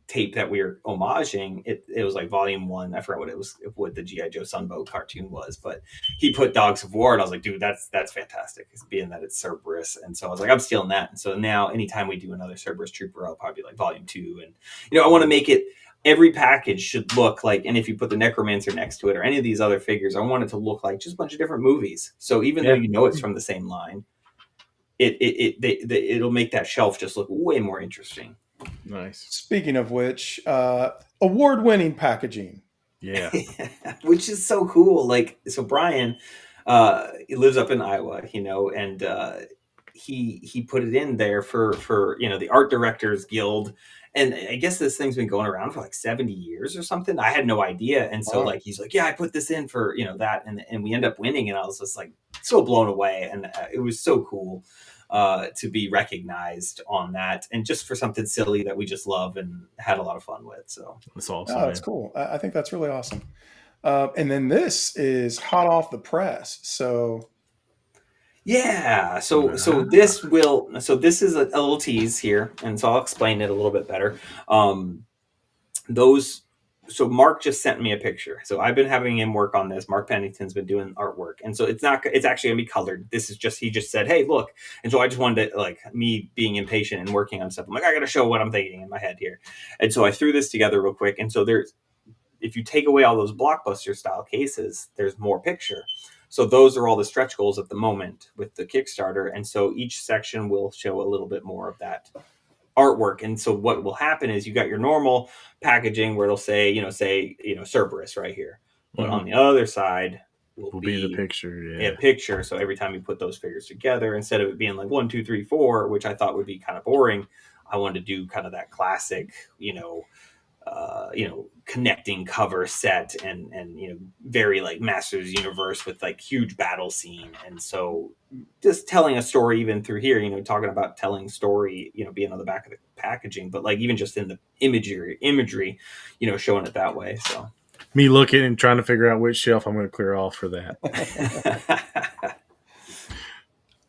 tape that we were homaging, it was like volume 1. I forgot what the G.I. Joe Sunbow cartoon was, but he put Dogs of War, and I was like, dude, that's fantastic, being that it's Cerberus. And so I was like, I'm stealing that. And so now anytime we do another Cerberus Trooper, I'll probably like volume 2. And I want to make it, every package should look like, and if you put the Necromancer next to it or any of these other figures, I want it to look like just a bunch of different movies. So even though it's from the same line, it'll make that shelf just look way more interesting. Nice. Speaking of which, award-winning packaging. Yeah. Which is so cool. Like, so Brian, he lives up in Iowa, and he put it in there for the Art Directors Guild. And I guess this thing's been going around for like 70 years or something. I had no idea. And so like, he's like, yeah, I put this in for, that. And we end up winning. And I was just like so blown away. And it was so cool to be recognized on that, and just for something silly that we just love and had a lot of fun with. So that's awesome. Oh, that's cool. I think that's really awesome. And then this is hot off the press. So yeah, so this is a little tease here, and so I'll explain it a little bit better. So Mark just sent me a picture. So I've been having him work on this. Mark Pennington's been doing artwork. And so it's actually gonna be colored. This is just, he just said, hey, look. And so I just wanted to, like, me being impatient and working on stuff, I'm like, I gotta show what I'm thinking in my head here. And so I threw this together real quick. And so if you take away all those Blockbuster style cases, there's more picture. So those are all the stretch goals at the moment with the Kickstarter. And so each section will show a little bit more of that artwork. And so what will happen is you got your normal packaging where it'll say, Cerberus right here. But on the other side will be the picture. Yeah. A picture. So every time you put those figures together, instead of it being like 1, 2, 3, 4, which I thought would be kind of boring, I wanted to do kind of that classic, connecting cover set and very like Masters Universe with like huge battle scene. And so just telling a story even through here, talking about telling story, being on the back of the packaging, but like even just in the imagery, showing it that way. So me looking and trying to figure out which shelf I'm going to clear off for that.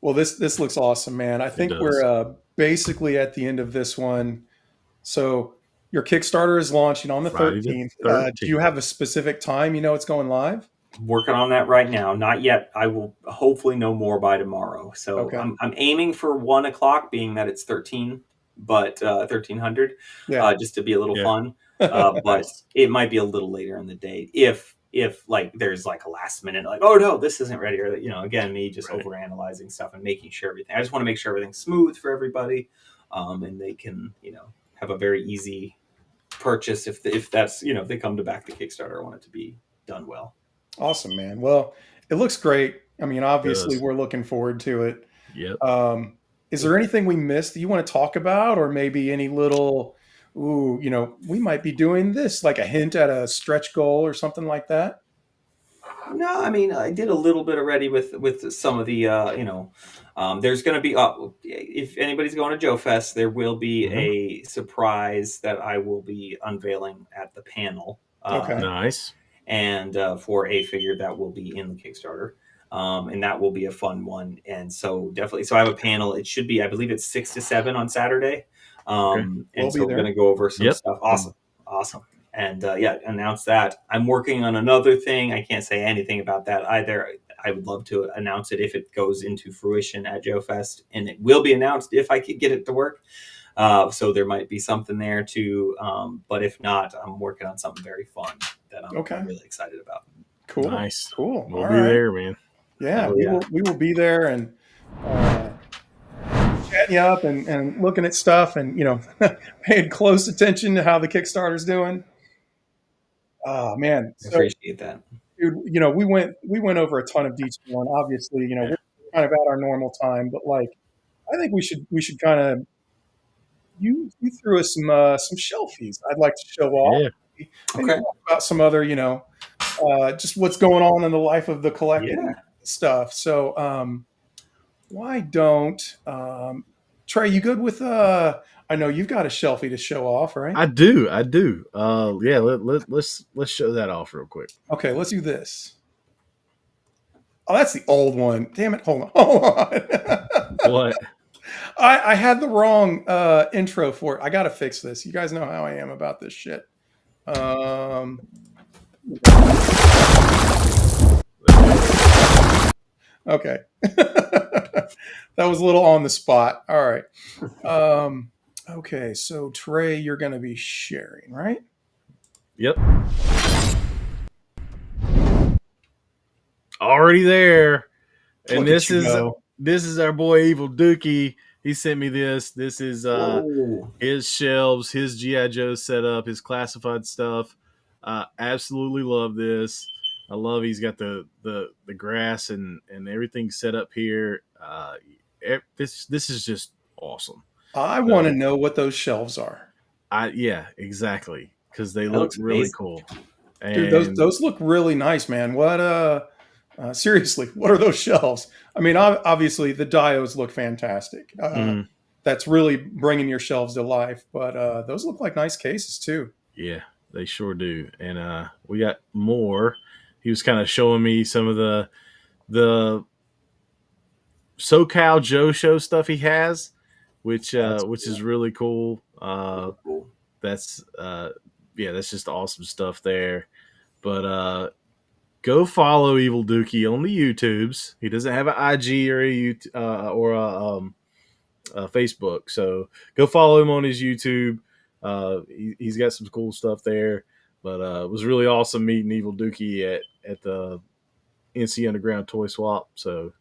Well, this looks awesome, man. I think we're basically at the end of this one. So your Kickstarter is launching on the 13th. Do you have a specific time it's going live? Working on that right now. Not yet. I will hopefully know more by tomorrow. So okay. I'm aiming for 1 o'clock, being that it's 13, but 1300, just to be a little fun. But it might be a little later in the day if like there's like a last minute, like, oh no, this isn't ready, or again, me just overanalyzing stuff and making sure everything. I just want to make sure everything's smooth for everybody. and they can have a very easy purchase if that's if they come to back the Kickstarter. I want it to be done well. Awesome, man. Well, it looks great. I mean, obviously, Does. we're looking forward to it. Yep. Is there anything we missed that you want to talk about, or maybe any little, we might be doing this, like a hint at a stretch goal or something like that? No, I mean I did a little bit already with some of the there's going to be if anybody's going to Joe Fest, there will be a surprise that I will be unveiling at the panel. Okay. Nice. And for a figure that will be in the Kickstarter. And that will be a fun one. And so definitely, so I have a panel. It should be, I believe it's 6 to 7 on Saturday. And We'll so be we're there. going to go over some stuff. Awesome. And announce that. I'm working on another thing. I can't say anything about that either. I would love to announce it if it goes into fruition at Joe Fest, and it will be announced if I could get it to work. So there might be something there too. But if not, I'm working on something very fun that I'm really excited about. Cool. Nice. Cool. We'll be there, man. Yeah, we will be there and chatting you up and looking at stuff and paying close attention to how the Kickstarter's doing. Oh man, I appreciate that, dude. We went over a ton of detail, and obviously, we're kind of at our normal time, but like, I think we should kind of you threw us some shelfies. I'd like to show off. Yeah. Maybe talk about some other, just what's going on in the life of the collecting stuff. So, why don't Trey? You good with? I know you've got a shelfie to show off, right? I do. Yeah, let's show that off real quick. Okay, let's do this. Oh, that's the old one. Damn it! Hold on. What? I had the wrong intro for it. I got to fix this. You guys know how I am about this shit. Okay. That was a little on the spot. All right. Okay, so Trey, you're going to be sharing, right? Yep. Already there. And this is our boy Evil Dookie. He sent me this. This is his shelves, his G.I. Joe setup, his classified stuff. Absolutely love this. I love he's got the grass and everything set up here. This is just awesome. I want to know what those shelves are. Yeah, exactly, because they look really cool. And dude, those look really nice, man. What seriously, what are those shelves? I mean, obviously the dios look fantastic. That's really bringing your shelves to life. But those look like nice cases too. Yeah, they sure do. And we got more. He was kind of showing me some of the SoCal Joe Show stuff he has, which is really cool. That's just awesome stuff there. But go follow Evil Dookie on the YouTubes. He doesn't have an IG or a Facebook, so go follow him on his YouTube. He's got some cool stuff there. But it was really awesome meeting Evil Dookie at the NC Underground Toy Swap. So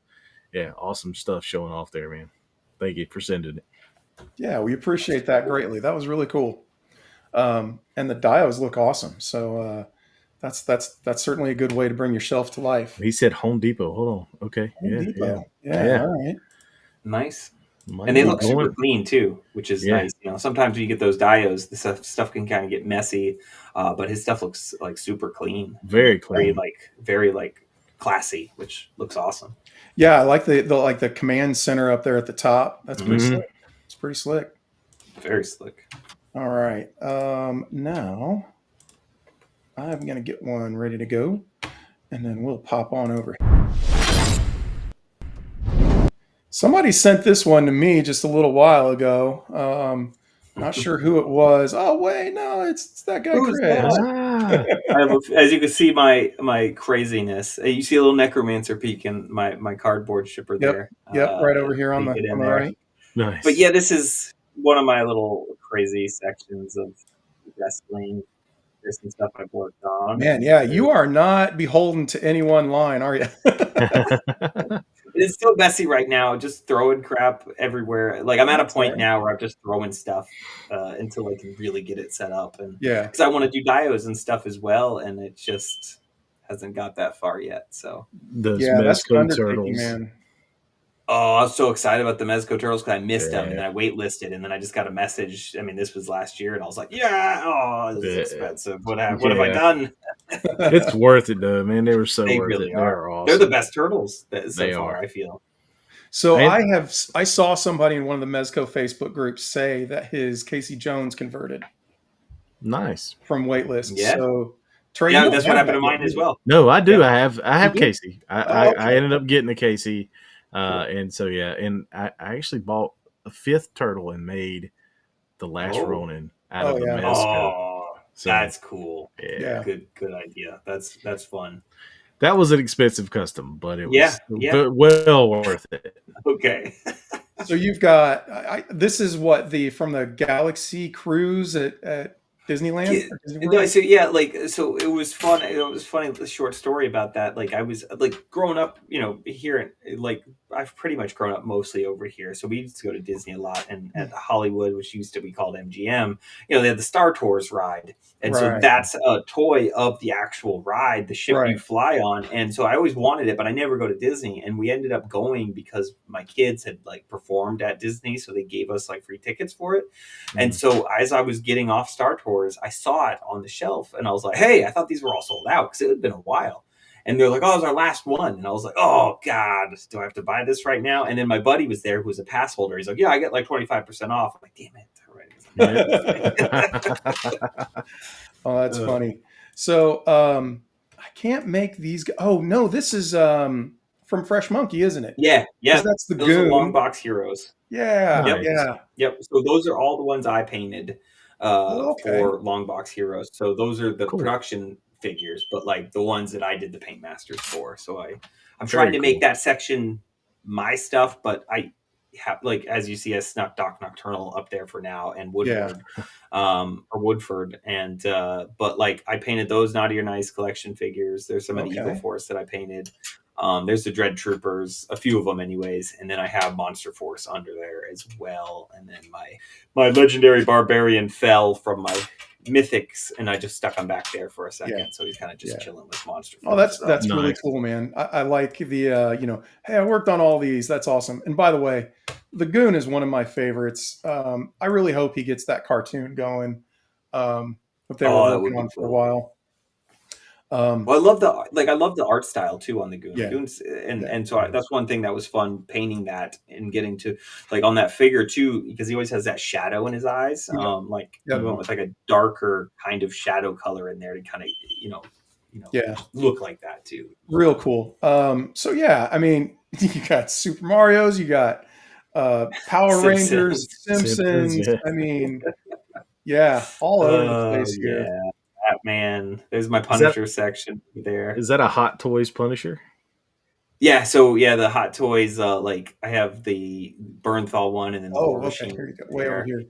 yeah, awesome stuff showing off there, man. Thank you for sending it. Yeah, we appreciate that greatly. That was really cool. And the dios look awesome. So that's certainly a good way to bring your shelf to life. He said Home Depot. Hold on. Okay. Home Depot. Yeah. All right. Nice. And they look super clean too, which is nice. Sometimes when you get those dios, the stuff can kind of get messy, but his stuff looks like super clean. Very clean. Very classy, which looks awesome. Yeah, I like the command center up there at the top. That's pretty slick. It's pretty slick. Very slick. All right. Now I'm gonna get one ready to go, and then we'll pop on over. Somebody sent this one to me just a little while ago. Not sure who it was. Oh wait, no, it's that guy Chris. As you can see, my craziness. You see a little necromancer peek in my cardboard shipper there. Yep, right over here on the right. Nice. But yeah, this is one of my little crazy sections of wrestling. There's some stuff I've worked on. Man, yeah, you are not beholden to any one line, are you? It's still messy right now, just throwing crap everywhere. Like, I'm at a That's all point right. now where I'm just throwing stuff until I can really get it set up, and Yeah. because I want to do dios and stuff as well, and it just hasn't got that far yet. So, Those Yeah, that's an Mezco undertaking, turtles. man. oh, I was so excited about the Mezco turtles because I missed them, and Yeah. then I waitlisted, and then I just got a message. I mean, this was last year, and I was like, yeah, oh, this is Yeah. expensive. What have I Yeah. done? It's worth it though, man. They were so They worth really it. are. They're awesome. They're the best turtles so They far, are. I feel. So And- I saw somebody in one of the Mezco Facebook groups say that his Casey Jones converted Nice. from waitlist. Yeah. So Trey, you Yeah, don't that's have what happened that to mine yet, as do you? well. No, I do. Yep. I have do? Casey. Oh, I okay. ended up getting a Casey. And so yeah, and I actually bought a 5th turtle and made the last Oh. Ronin out Oh, of the yeah. Mezco. Oh, So that's cool. Yeah. Good idea. That's fun. that was an expensive custom, but it Yeah, was yeah. well worth it. Okay. So you've got this is what from the Galaxy Cruise at Disneyland? Or Disney No, World? so yeah, like so it was fun. It was funny. The short story about that. Like I was like growing up, here. Like I've pretty much grown up mostly over here. So we used to go to Disney a lot, and at Hollywood, which used to be called MGM. They had the Star Tours ride, and so Right. that's a toy of the actual ride, the ship Right. you fly on. And so I always wanted it, but I never go to Disney. And we ended up going because my kids had like performed at Disney, so they gave us like free tickets for it. And so as I was getting off Star Tours, I saw it on the shelf, and I was like, "Hey, I thought these were all sold out because it had been a while." And they're like, "Oh, it was our last one." And I was like, "Oh God, do I have to buy this right now?" And then my buddy was there, who was a pass holder. He's like, "Yeah, I get like 25% off." I'm like, "Damn it!" All right. Oh, that's funny. So I can't make these. Oh no, this is from Fresh Monkey, isn't it? Yeah, 'Cause that's the those are goon. long box heroes. Yeah, Nice. yeah. Yep. So those are all the ones I painted Okay. for long box heroes. So those are the Cool. production figures, but like the ones that I did the paint masters for. So I'm Very trying to make cool. that section my stuff, but I have, like, as you see, I snuck Doc Nocturnal up there for now, and Woodward, or Woodford, and but like I painted those Naughty or Nice collection figures. There's some of the Eagle Okay. Force that I painted. There's the Dread Troopers, a few of them anyways, and then I have Monster Force under there as well. And then my legendary Barbarian fell from my Mythics, and I just stuck him back there for a second. Yeah. So he's kind of just Yeah. chilling with Monster Force. Oh, that's stuff. really Nice. cool, man. I like the hey, I worked on all these. That's awesome. And by the way, the Goon is one of my favorites. I really hope he gets that cartoon going. That they were Oh, that would working be on for a cool. while. Well, I love the art style too on the Goon. Yeah. Goons, and Yeah. and so that's one thing that was fun painting that and getting to like on that figure too, because he always has that shadow in his eyes. Yeah. Like Yeah. he went with like a darker kind of shadow color in there to kind of Yeah. look like that too. Real cool. So yeah, I mean, you got Super Mario's, you got Power Rangers, Simpsons. yeah. I mean, yeah, all over the Oh place here. yeah, Batman. There's my Punisher section there. Is that a Hot Toys Punisher? Yeah, so yeah, the Hot Toys, like I have the Bernthal one, and then the Oh, War okay. Machine Here you go. Way over there. here.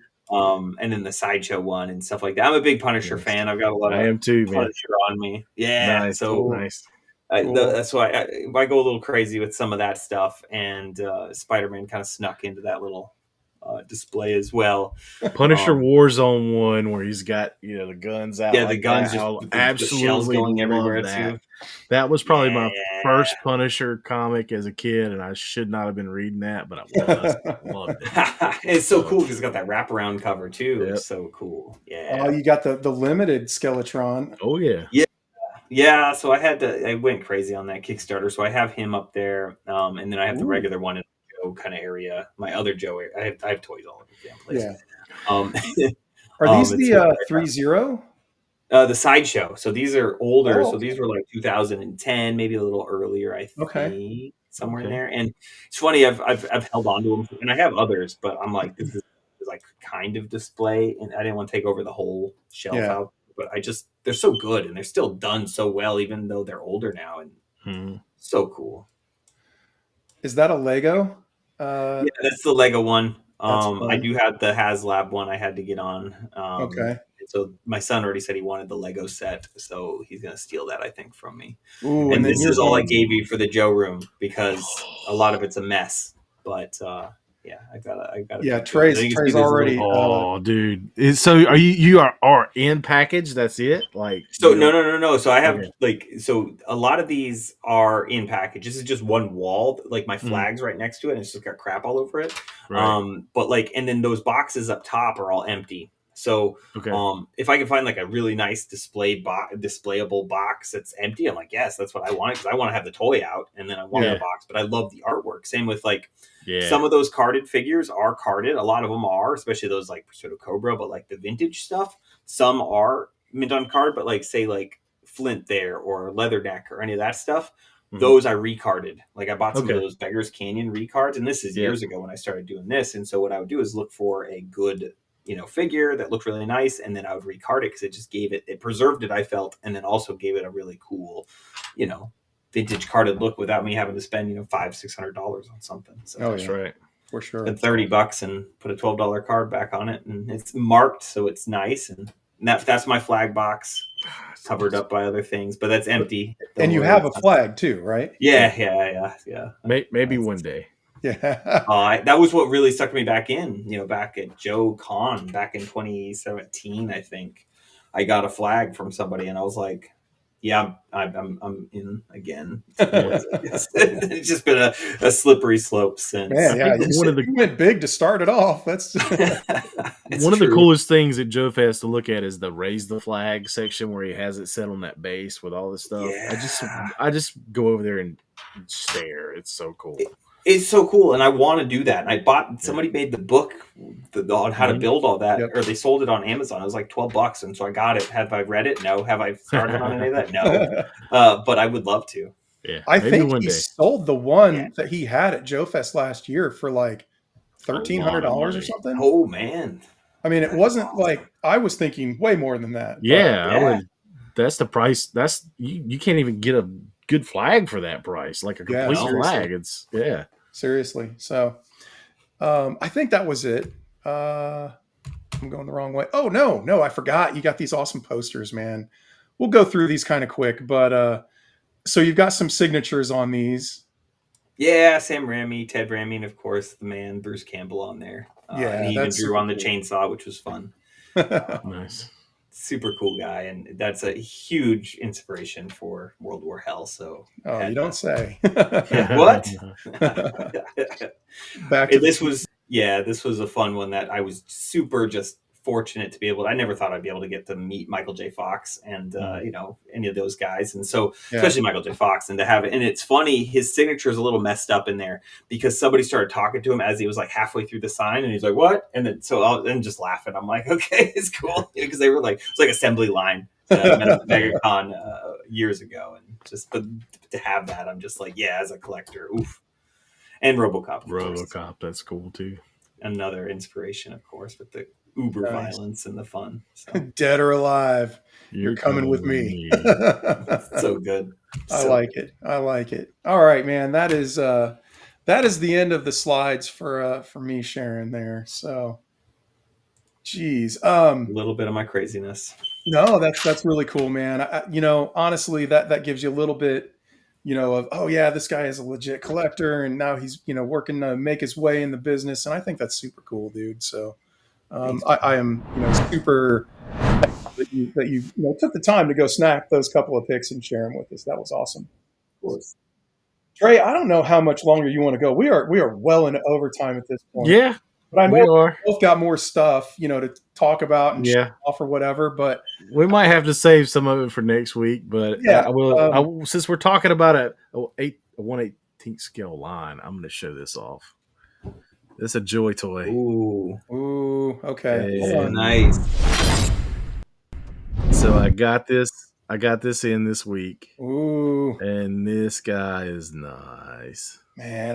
And then the Sideshow one and stuff like that. I'm a big Punisher Yes. fan. I've got a lot I of am too, man. Punisher on me. Yeah, Nice. so Nice. Cool. that's why I go a little crazy with some of that stuff. And Spider-Man kind of snuck into that little display as well. Punisher Warzone one where he's got the guns out. Yeah, the like guns that. just I'll with the shells absolutely going love everywhere that. too. That was probably my Yeah. first Punisher comic as a kid, and I should not have been reading that, but I loved it. It's so cool because it's got that wraparound cover too. Yep. It's so cool. Yeah. Oh, you got the limited Skeletron. Oh yeah. Yeah, so I went crazy on that Kickstarter. So I have him up there, and then I have the Ooh. regular one in the Joe kind of area. My other Joe, I have toys all over the damn place. Yeah. Um, Are these it's the 3-0? the Sideshow. So these are older. Oh, So these were like 2010, maybe a little earlier. I think Okay. somewhere in Okay. there. And it's funny. I've held on to them, and I have others, but I'm like, this is like kind of display, and I didn't want to take over the whole shelf Yeah. out. But they're so good, and they're still done so well, even though they're older now, and Mhm. so cool. Is that a Lego? Yeah, that's the Lego one. That's I fun. do have the HasLab one I had to get on. Okay. So my son already said he wanted the Lego set, so he's gonna steal that, I think, from me. Ooh, And then this you're is all I going. gave you for the Joe room because a lot of it's a mess. But yeah, I gotta Yeah, keep going. I think Trey's see this little. already. Oh, dude. So are you are in package? That's it? Like So you don't no. So I have Okay. like so a lot of these are in package. This is just one wall, like my Mhm. flag's right next to it, and it's just got crap all over it. Right. But like, and then those boxes up top are all empty. So Okay. if I can find like a really nice displayable box that's empty, I'm like, yes, that's what I want because I want to have the toy out, and then I want Yeah. the box. But I love the artwork. Same with like Yeah. some of those carded figures are carded. A lot of them are, especially those like sort of Cobra, but like the vintage stuff. Some are mint on card, but like say like Flint there or Leatherneck or any of that stuff, Mhm. those I recarded. Like I bought some Okay. of those Beggars Canyon recards, and this is Yeah. years ago when I started doing this. And so what I would do is look for a good, figure that looked really nice, and then I would recard it because it just it preserved it, I felt, and then also gave it a really cool, vintage carded look without me having to spend $500-$600 on something. So Oh, That's yeah. right. For sure. spent $30 and put a $12 card back on it, and it's marked, so it's nice. And that's my flag box, covered up by other things, but that's empty. And Don't you worry, have a it's not- flag too, right? Yeah. Maybe one day. Yeah. That was what really sucked me back in. Back at Joe Con back in 2017, I think I got a flag from somebody, and I was like, "Yeah, I'm in again." It's just been a slippery slope since. Man, yeah, think one of the- you went big to start it off. That's It's One of the true. coolest things at Joe Fest to look at is the raise the flag section where he has it set on that base with all this stuff. Yeah. I just go over there and stare. It's so cool. It's so cool, and I want to do that. And I bought somebody made the book on how to Mhm. build all that, Yep. or they sold it on Amazon. It was like $12, and so I got it. Have I read it? No. Have I started on any of that? No. But I would love to. Yeah, I maybe think one he day. sold the one Yeah. that he had at Joe Fest last year for like $1,300 or money. something. Oh man, I mean, it That's wasn't awesome. like I was thinking way more than that. but Yeah, I Yeah. would. That's the price. That's you can't even get a good flag for that price, like a Yeah, complete seriously. flag. It's yeah. seriously. So I think that was it. I'm going the wrong way. Oh no, I forgot. You got these awesome posters, man. We'll go through these kind of quick, but so you've got some signatures on these. Yeah, Sam Raimi, Ted Raimi, and of course the man Bruce Campbell on there. Yeah, and he even that's drew super on the cool. chainsaw, which was fun. Nice. Super cool guy, and that's a huge inspiration for World War Hell. So Oh, you don't say. What? Back to And this was a fun one that I was super just fortunate to be able to. I never thought I'd be able to get to meet Michael J. Fox and any of those guys, and so Yeah. especially Michael J. Fox, and to have it. And it's funny, his signature is a little messed up in there because somebody started talking to him as he was like halfway through the sign, and he's like, "What?" And then and just laughing. I'm like, "Okay, it's cool," because they were like, it's like assembly line. I met him at MegaCon years ago, and just to have that, I'm just like, yeah, as a collector, oof. And RoboCop, of course. RoboCop, that's cool too. Another inspiration, of course, with the uber Nice. violence and the fun. So Dead or alive, you're coming with me. so good. I So like it. I like it. All right, man. That is the end of the slides for me, Sharon. There. So, geez. a little bit of my craziness. No, that's really cool, man. Honestly, that gives you a little bit, of, oh yeah, this guy is a legit collector, and now he's working to make his way in the business, and I think that's super cool, dude. So, I am super that you took the time to go snap those couple of pics and share them with us. That was awesome. Of course. Trey, I don't know how much longer you want to go. We are well into overtime at this point. Yeah, but I we know are. we both got more stuff, to talk about and Yeah, show off or whatever. But we might have to save some of it for next week. But Yeah, I will. Since we're talking about a 1/18 scale line, I'm going to show this off. It's a Joy toy. ooh, okay. Yeah. Hold on. Nice. So I got this. I got this in this week, Ooh, and this guy is nice. man,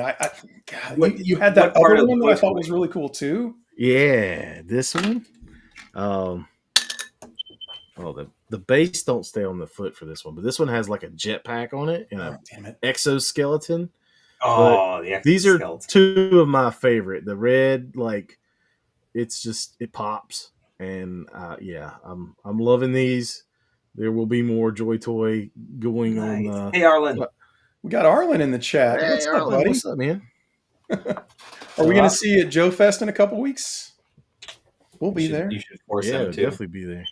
God, What- you had that what part other of one that Toy I thought Story? was really cool too. Yeah, this one. The base don't stay on the foot for this one, but this one has like a jetpack on it and Oh, a damn it. exoskeleton. Oh, These are skeleton. two of my favorite. The red, like, it pops. and yeah, I'm loving these. There will be more Joy Toy going on. Nice. Hey, Arlen. We got Arlen in the chat. Hey, What's up, Arlen, buddy? what's up, man? Are we going to see you at Joe Fest in a couple weeks? We'll be there. You should force Yeah, them to. definitely be there.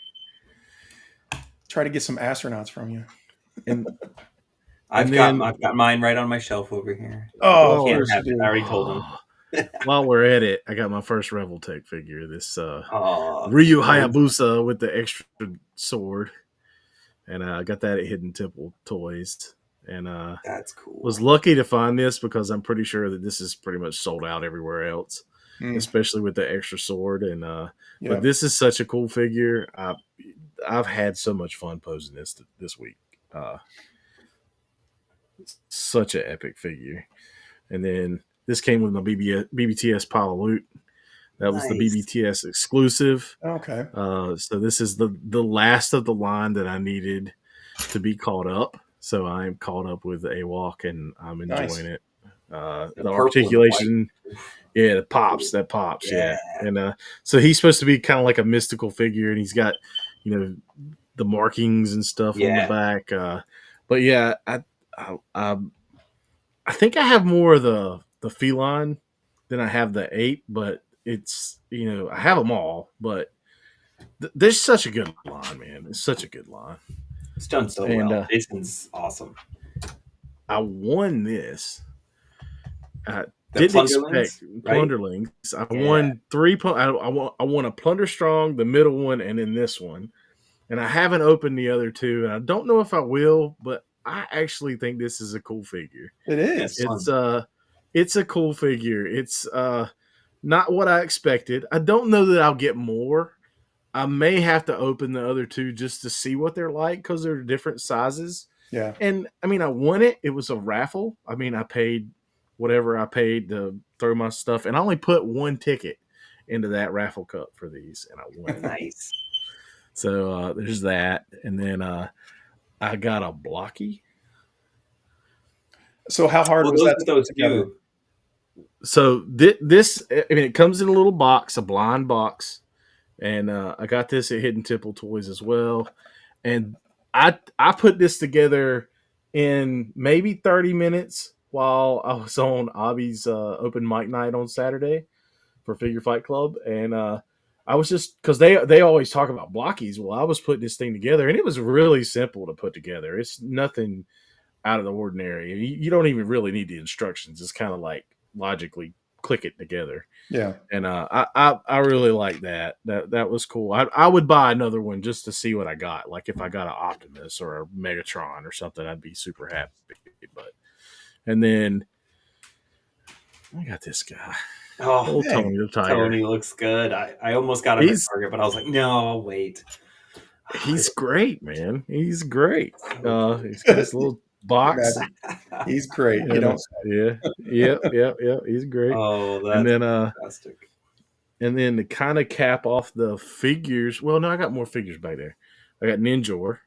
Try to get some astronauts from you. And I've got mine right on my shelf over here. Oh, Can't of course have you it. do. I already told him. While we're at it, I got my first Revoltech figure. This Oh, Ryu Hayabusa with the extra sword, and I got that at Hidden Temple Toys. And that's cool. was lucky to find this because I'm pretty sure that this is pretty much sold out everywhere else, especially with the extra sword. And but this is such a cool figure. I've had so much fun posing this week. Such an epic figure. And then this came with my BBTS pile of loot. That was the BBTS exclusive. Okay. So this is the last of the line that I needed to be caught up. So I'm caught up with AWOC and I'm enjoying it. The articulation, that pops. Yeah. And so he's supposed to be kind of like a mystical figure, and he's got, the markings and stuff on the back. But yeah, I think I have more of the feline than I have the ape, but it's, I have them all, but there's such a good line, man. It's such a good line. It's done so well. Jason's awesome. I won this. Didn't expect Plunderlings. I won 3. I won a Plunder Strong, the middle one, and then this one. And I haven't opened the other two, and I don't know if I will, but I actually think this is a cool figure. It is. It's a cool figure. It's not what I expected. I don't know that I'll get more. I may have to open the other two just to see what they're like because they're different sizes. Yeah. And I mean, I won it. It was a raffle. I mean, I paid whatever I paid to throw my stuff, and I only put 1 ticket into that raffle cup for these, and I won. Nice. So there's that, and then I got a Blocky. So how hard was that? Those together? So this, I mean, it comes in a little box, a blind box, and I got this at Hidden Temple Toys as well. And I put this together in maybe 30 minutes while I was on Abby's open mic night on Saturday for Figure Fight Club, and I was just, because they always talk about blockies. Well, I was putting this thing together, and it was really simple to put together. It's nothing out of the ordinary. You don't even really need the instructions. It's kind of like logically click it together. Yeah. And I really like that. That was cool. I would buy another one just to see what I got. Like if I got an Optimus or a Megatron or something, I'd be super happy. And then I got this guy. Oh, Tony the Tiger. Tony looks good. I almost got him at Target, but I was like, no, I'll wait. He's great, man. He's great. He's got this little box. He's great. Yeah. He's great. Oh, that's and then fantastic. And then to kind of cap off the figures. Well, no, I got more figures back there. I got Ninjor.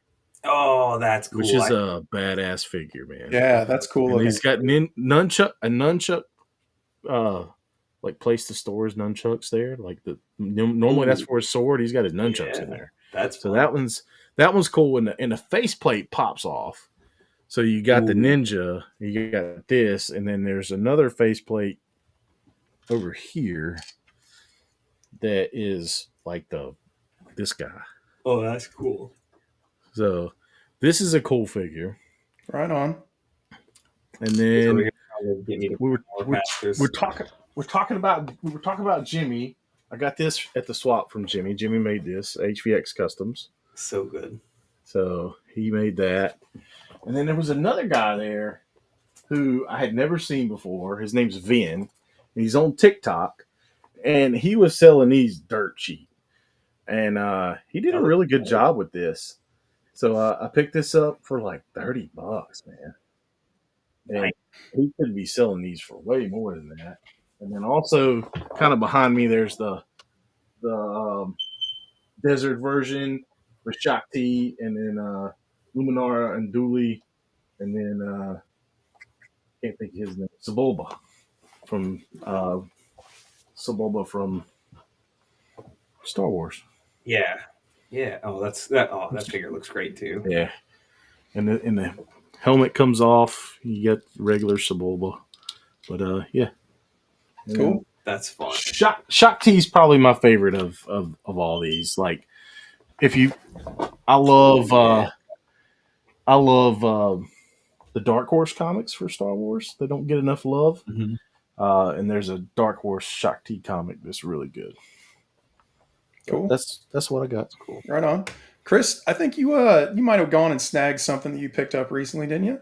Oh, that's cool. Which is a badass figure, man. Yeah, that's cool. And he's got a nunchuck, like place to store his nunchucks there. Like normally that's for his sword. He's got his nunchucks in there. That's so fun. that one's cool. And the faceplate pops off. So you got the ninja, you got this, and then there's another faceplate over here that is like this guy. Oh, that's cool. So this is a cool figure. Right on. And then we're talking about Jimmy. I got this at the swap from Jimmy. Jimmy made this HVX Customs. So good. So he made that. And then there was another guy there who I had never seen before. His name's Vin. He's on TikTok, and he was selling these dirt cheap. And he did a really good job with this. So I picked this up for like $30, man. And he could be selling these for way more than that. And then also, kind of behind me, there's the desert version with Shakti, and then Luminara and Dooley, and then can't think of his name, Sebulba from Star Wars. Yeah. Yeah. Oh, that figure looks great too. Yeah, and the helmet comes off. You get regular Sebulba, but yeah. And Cool. That's fun. Shock T is probably my favorite of all these. Like, if you, I love Yeah. I love the Dark Horse comics for Star Wars. They don't get enough love. Mhm. And there's a Dark Horse Shock T comic that's really good. But Cool. that's what I got. Cool. Right on. Chris, I think you might have gone and snagged something that you picked up recently, didn't you?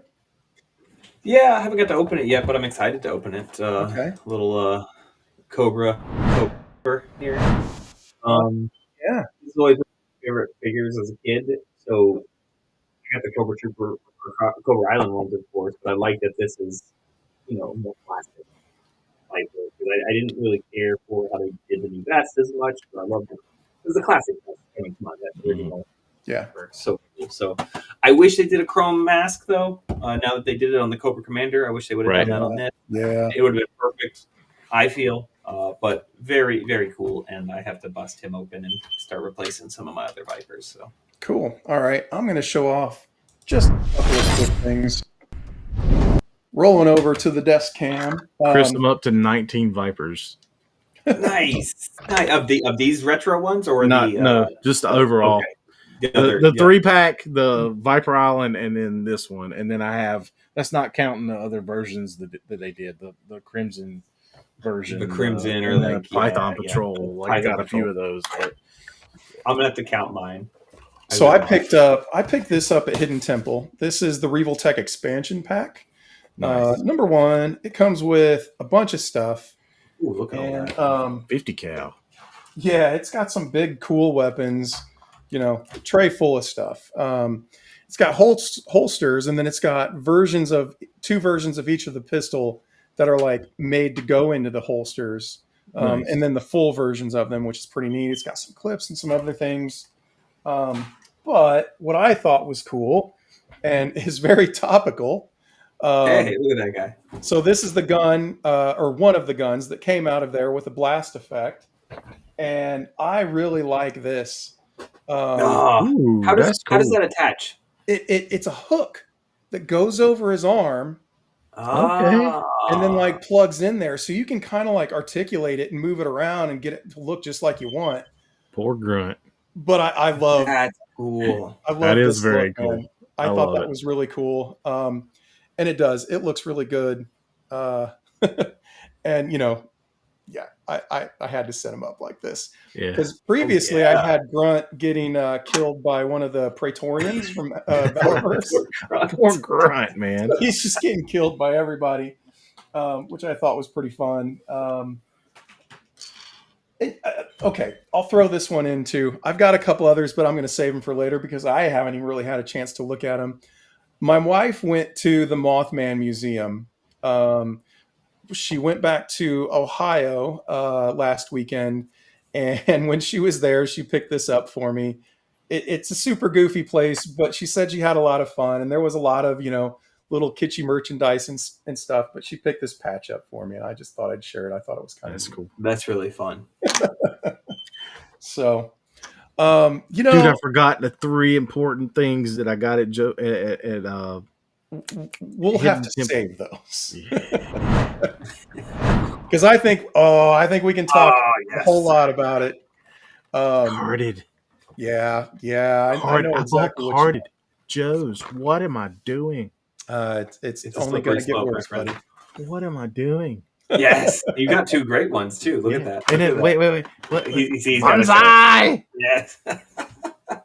Yeah, I haven't got to open it yet, but I'm excited to open it. Okay. Little Cobra here. Yeah. This is always one of my favorite figures as a kid. So I got the Cobra Trooper, or Cobra Island ones, of course, but I like that this is, more classic. Like, I didn't really care for how they did the new vest as much, but I loved it. It was a classic vest. I mean, come on, that original. Yeah. So cool. So I wish they did a chrome mask though. Now that they did it on the Cobra Commander, I wish they would have Right. done that on this. Yeah. It would have been perfect, I feel. But very, very cool. And I have to bust him open and start replacing some of my other Vipers. So Cool. All right. I'm going to show off just a couple of quick things. Rolling over to the desk cam. Chris, I'm up to 19 Vipers. nice. Of these retro ones or No, just overall. Okay. The 3-pack, the Viper Island, and then this one, and then I have. That's not counting the other versions that they did. The Crimson version, The Crimson or and like Python Patrol. Like, I Python got a few Patrol. of those. But I'm gonna have to count mine. So I picked this up at Hidden Temple. This is the Reval Tech expansion pack. nice. Number one, it comes with a bunch of stuff. Ooh, look at all And that. 50 cal. yeah, it's got some big cool weapons, tray full of stuff. It's got holsters, and then it's got two versions of each of the pistol that are like made to go into the holsters. Nice. And then the full versions of them, which is pretty neat. It's got some clips and some other things. But what I thought was cool and is very topical. Hey, look at that guy. So this is the gun, or one of the guns that came out of there with a blast effect. And I really like this. Ooh, How does that's cool. that attach? It's a hook that goes over his arm Okay. and then like plugs in there. So you can kind of like articulate it and move it around and get it to look just like you want. Poor grunt. But I love That's cool. That is this very look, cool. man. I I thought love that it. was really cool. And it does. It looks really good. And yeah, I had to set him up like this. Yeah. Because previously I had Grunt getting killed by one of the Praetorians from Belarus. Poor grunt, man. He's just getting killed by everybody, which I thought was pretty fun. Okay, I'll throw this one in too. I've got a couple others, but I'm going to save them for later because I haven't even really had a chance to look at them. My wife went to the Mothman Museum. She went back to Ohio last weekend, and when she was there, she picked this up for me. It's a super goofy place, but she said she had a lot of fun, and there was a lot of little kitschy merchandise and stuff. But she picked this patch up for me, and I just thought I'd share it. I thought it was kind That's of cool. That's really fun. So, Dude, I forgot the 3 important things that I got at we'll have to Hidden Temple. save those because I think we can talk a whole lot about it. Carded. Yeah, I know I exactly bought what carded Joe's. What am I doing? it's It's a only slippery going to get slope, worse, my friend. buddy. What am I doing? Yes, you got 2 great ones too. Look at that. And then, Look at wait. that. He's got a set. Bonsai! Yes,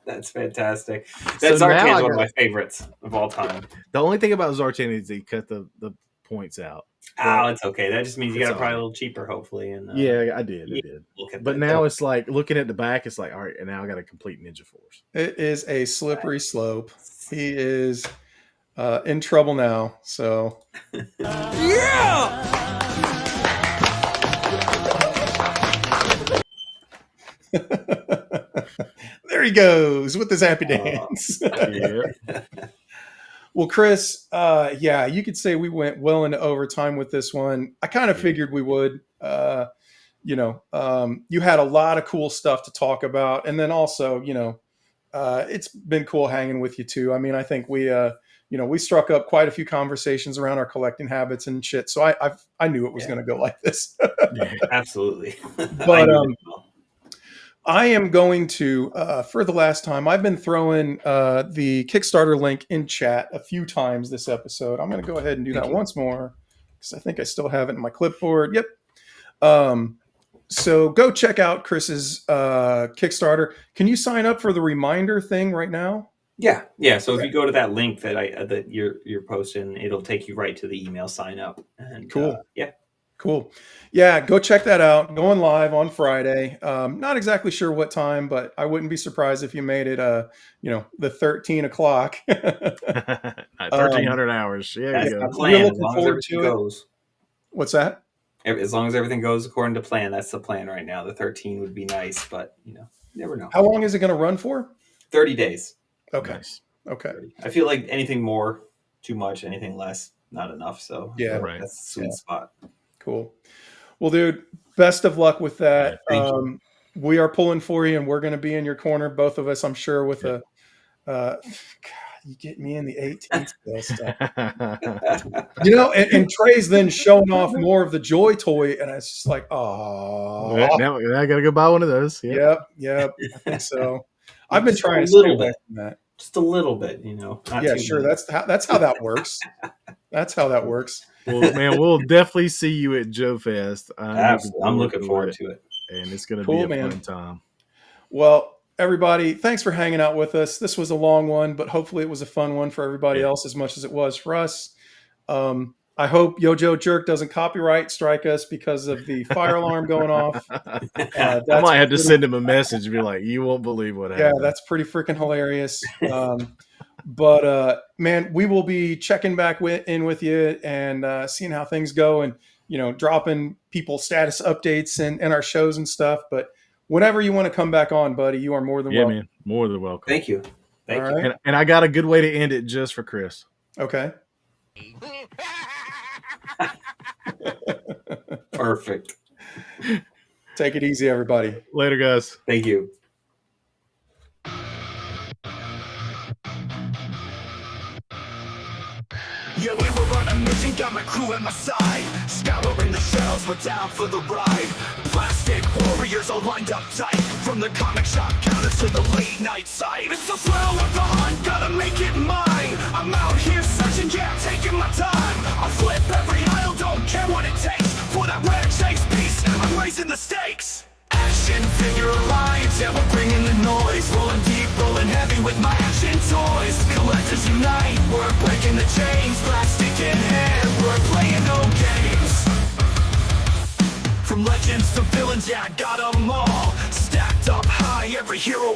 that's fantastic. So That's now I one of got- my favorites of all time. The only thing about Zartan is he cut the points out. Oh, it's okay. That just means you got It's to probably a all little cheaper, hopefully. And Yeah, I did. look at But that. now it's like looking at the back, it's like, all right, and now I got a complete Ninja Force. It is a slippery slope. He is in trouble now. So there he goes with his happy dance. Yeah. Well, Chris, you could say we went well into overtime with this one. I kind of figured we would. you had a lot of cool stuff to talk about. And then also, it's been cool hanging with you too. I mean, I think we struck up quite a few conversations around our collecting habits and shit. So I knew it was going to go like this. Yeah. Absolutely. But I am going to, for the last time, I've been throwing the Kickstarter link in chat a few times this episode. I'm going to go ahead and do that once more because I think I still have it in my clipboard. Yep. So go check out Chris's Kickstarter. Can you sign up for the reminder thing right now? Yeah. So if you go to that link that you're posting, it'll take you right to the email sign up. And cool. Yeah. Cool. Yeah, go check that out. Going live on Friday. Not exactly sure what time, but I wouldn't be surprised if you made it the 13 o'clock. 1,300 hours. Yeah, That's you the go. plan. As long as everything goes. What's that? As long as everything goes according to plan, that's the plan right now. The 13 would be nice, but you never know. How long is it going to run for? 30 days. Okay. Nice. Okay. 30. I feel like anything more, too much. Anything less, not enough. So yeah, right. That's the sweet spot. Cool. Well, dude, best of luck with that. Yeah, thank you. We are pulling for you, and we're going to be in your corner, both of us, I'm sure, with God, you get me in the 18th stuff. And Trey's then showing off more of the Joy toy, and it's just like, oh. Now I got to go buy one of those. Yep. I think so. I've been trying to a little stay away bit. from that. Just a little bit, not Yeah, too sure. much. That's how that works. That's how that works. Well, man, we'll definitely see you at Joe Fest. I'm looking forward to it. And it's going to Cool, be a man. fun time. Well, everybody, thanks for hanging out with us. This was a long one, but hopefully it was a fun one for everybody else as much as it was for us. I hope Yojo Jerk doesn't copyright strike us because of the fire alarm going off. I might have to send him a message and be like, you won't believe what happened. Yeah, that's pretty freaking hilarious. But man, we will be checking back in with you and seeing how things go and, dropping people status updates and our shows and stuff. But whenever you want to come back on, buddy, you are more than welcome. Man, more than welcome. Thank you. Thank you. Right. And I got a good way to end it just for Chris. Okay. Perfect. Take it easy, everybody. Later, guys. Thank you. Yeah, we were on a mission, got my crew at my side. Scouring the shells, we're down for the ride. Plastic warriors all lined up tight. From the comic shop counters to the late night site. It's the thrill of the hunt, gotta make it mine. I'm out here searching, yeah, taking my time. I'll flip every aisle, don't care what it takes. For that rare chase piece, I'm raising the stakes. Action figure alliance, yeah, we're bringing the noise. Rolling deep, rolling heavy with my action toys. Collectors unite, we're breaking the chains. Plastic in hand, we're playing no games. From legends to villains, yeah, I got 'em all. Stacked up high, every hero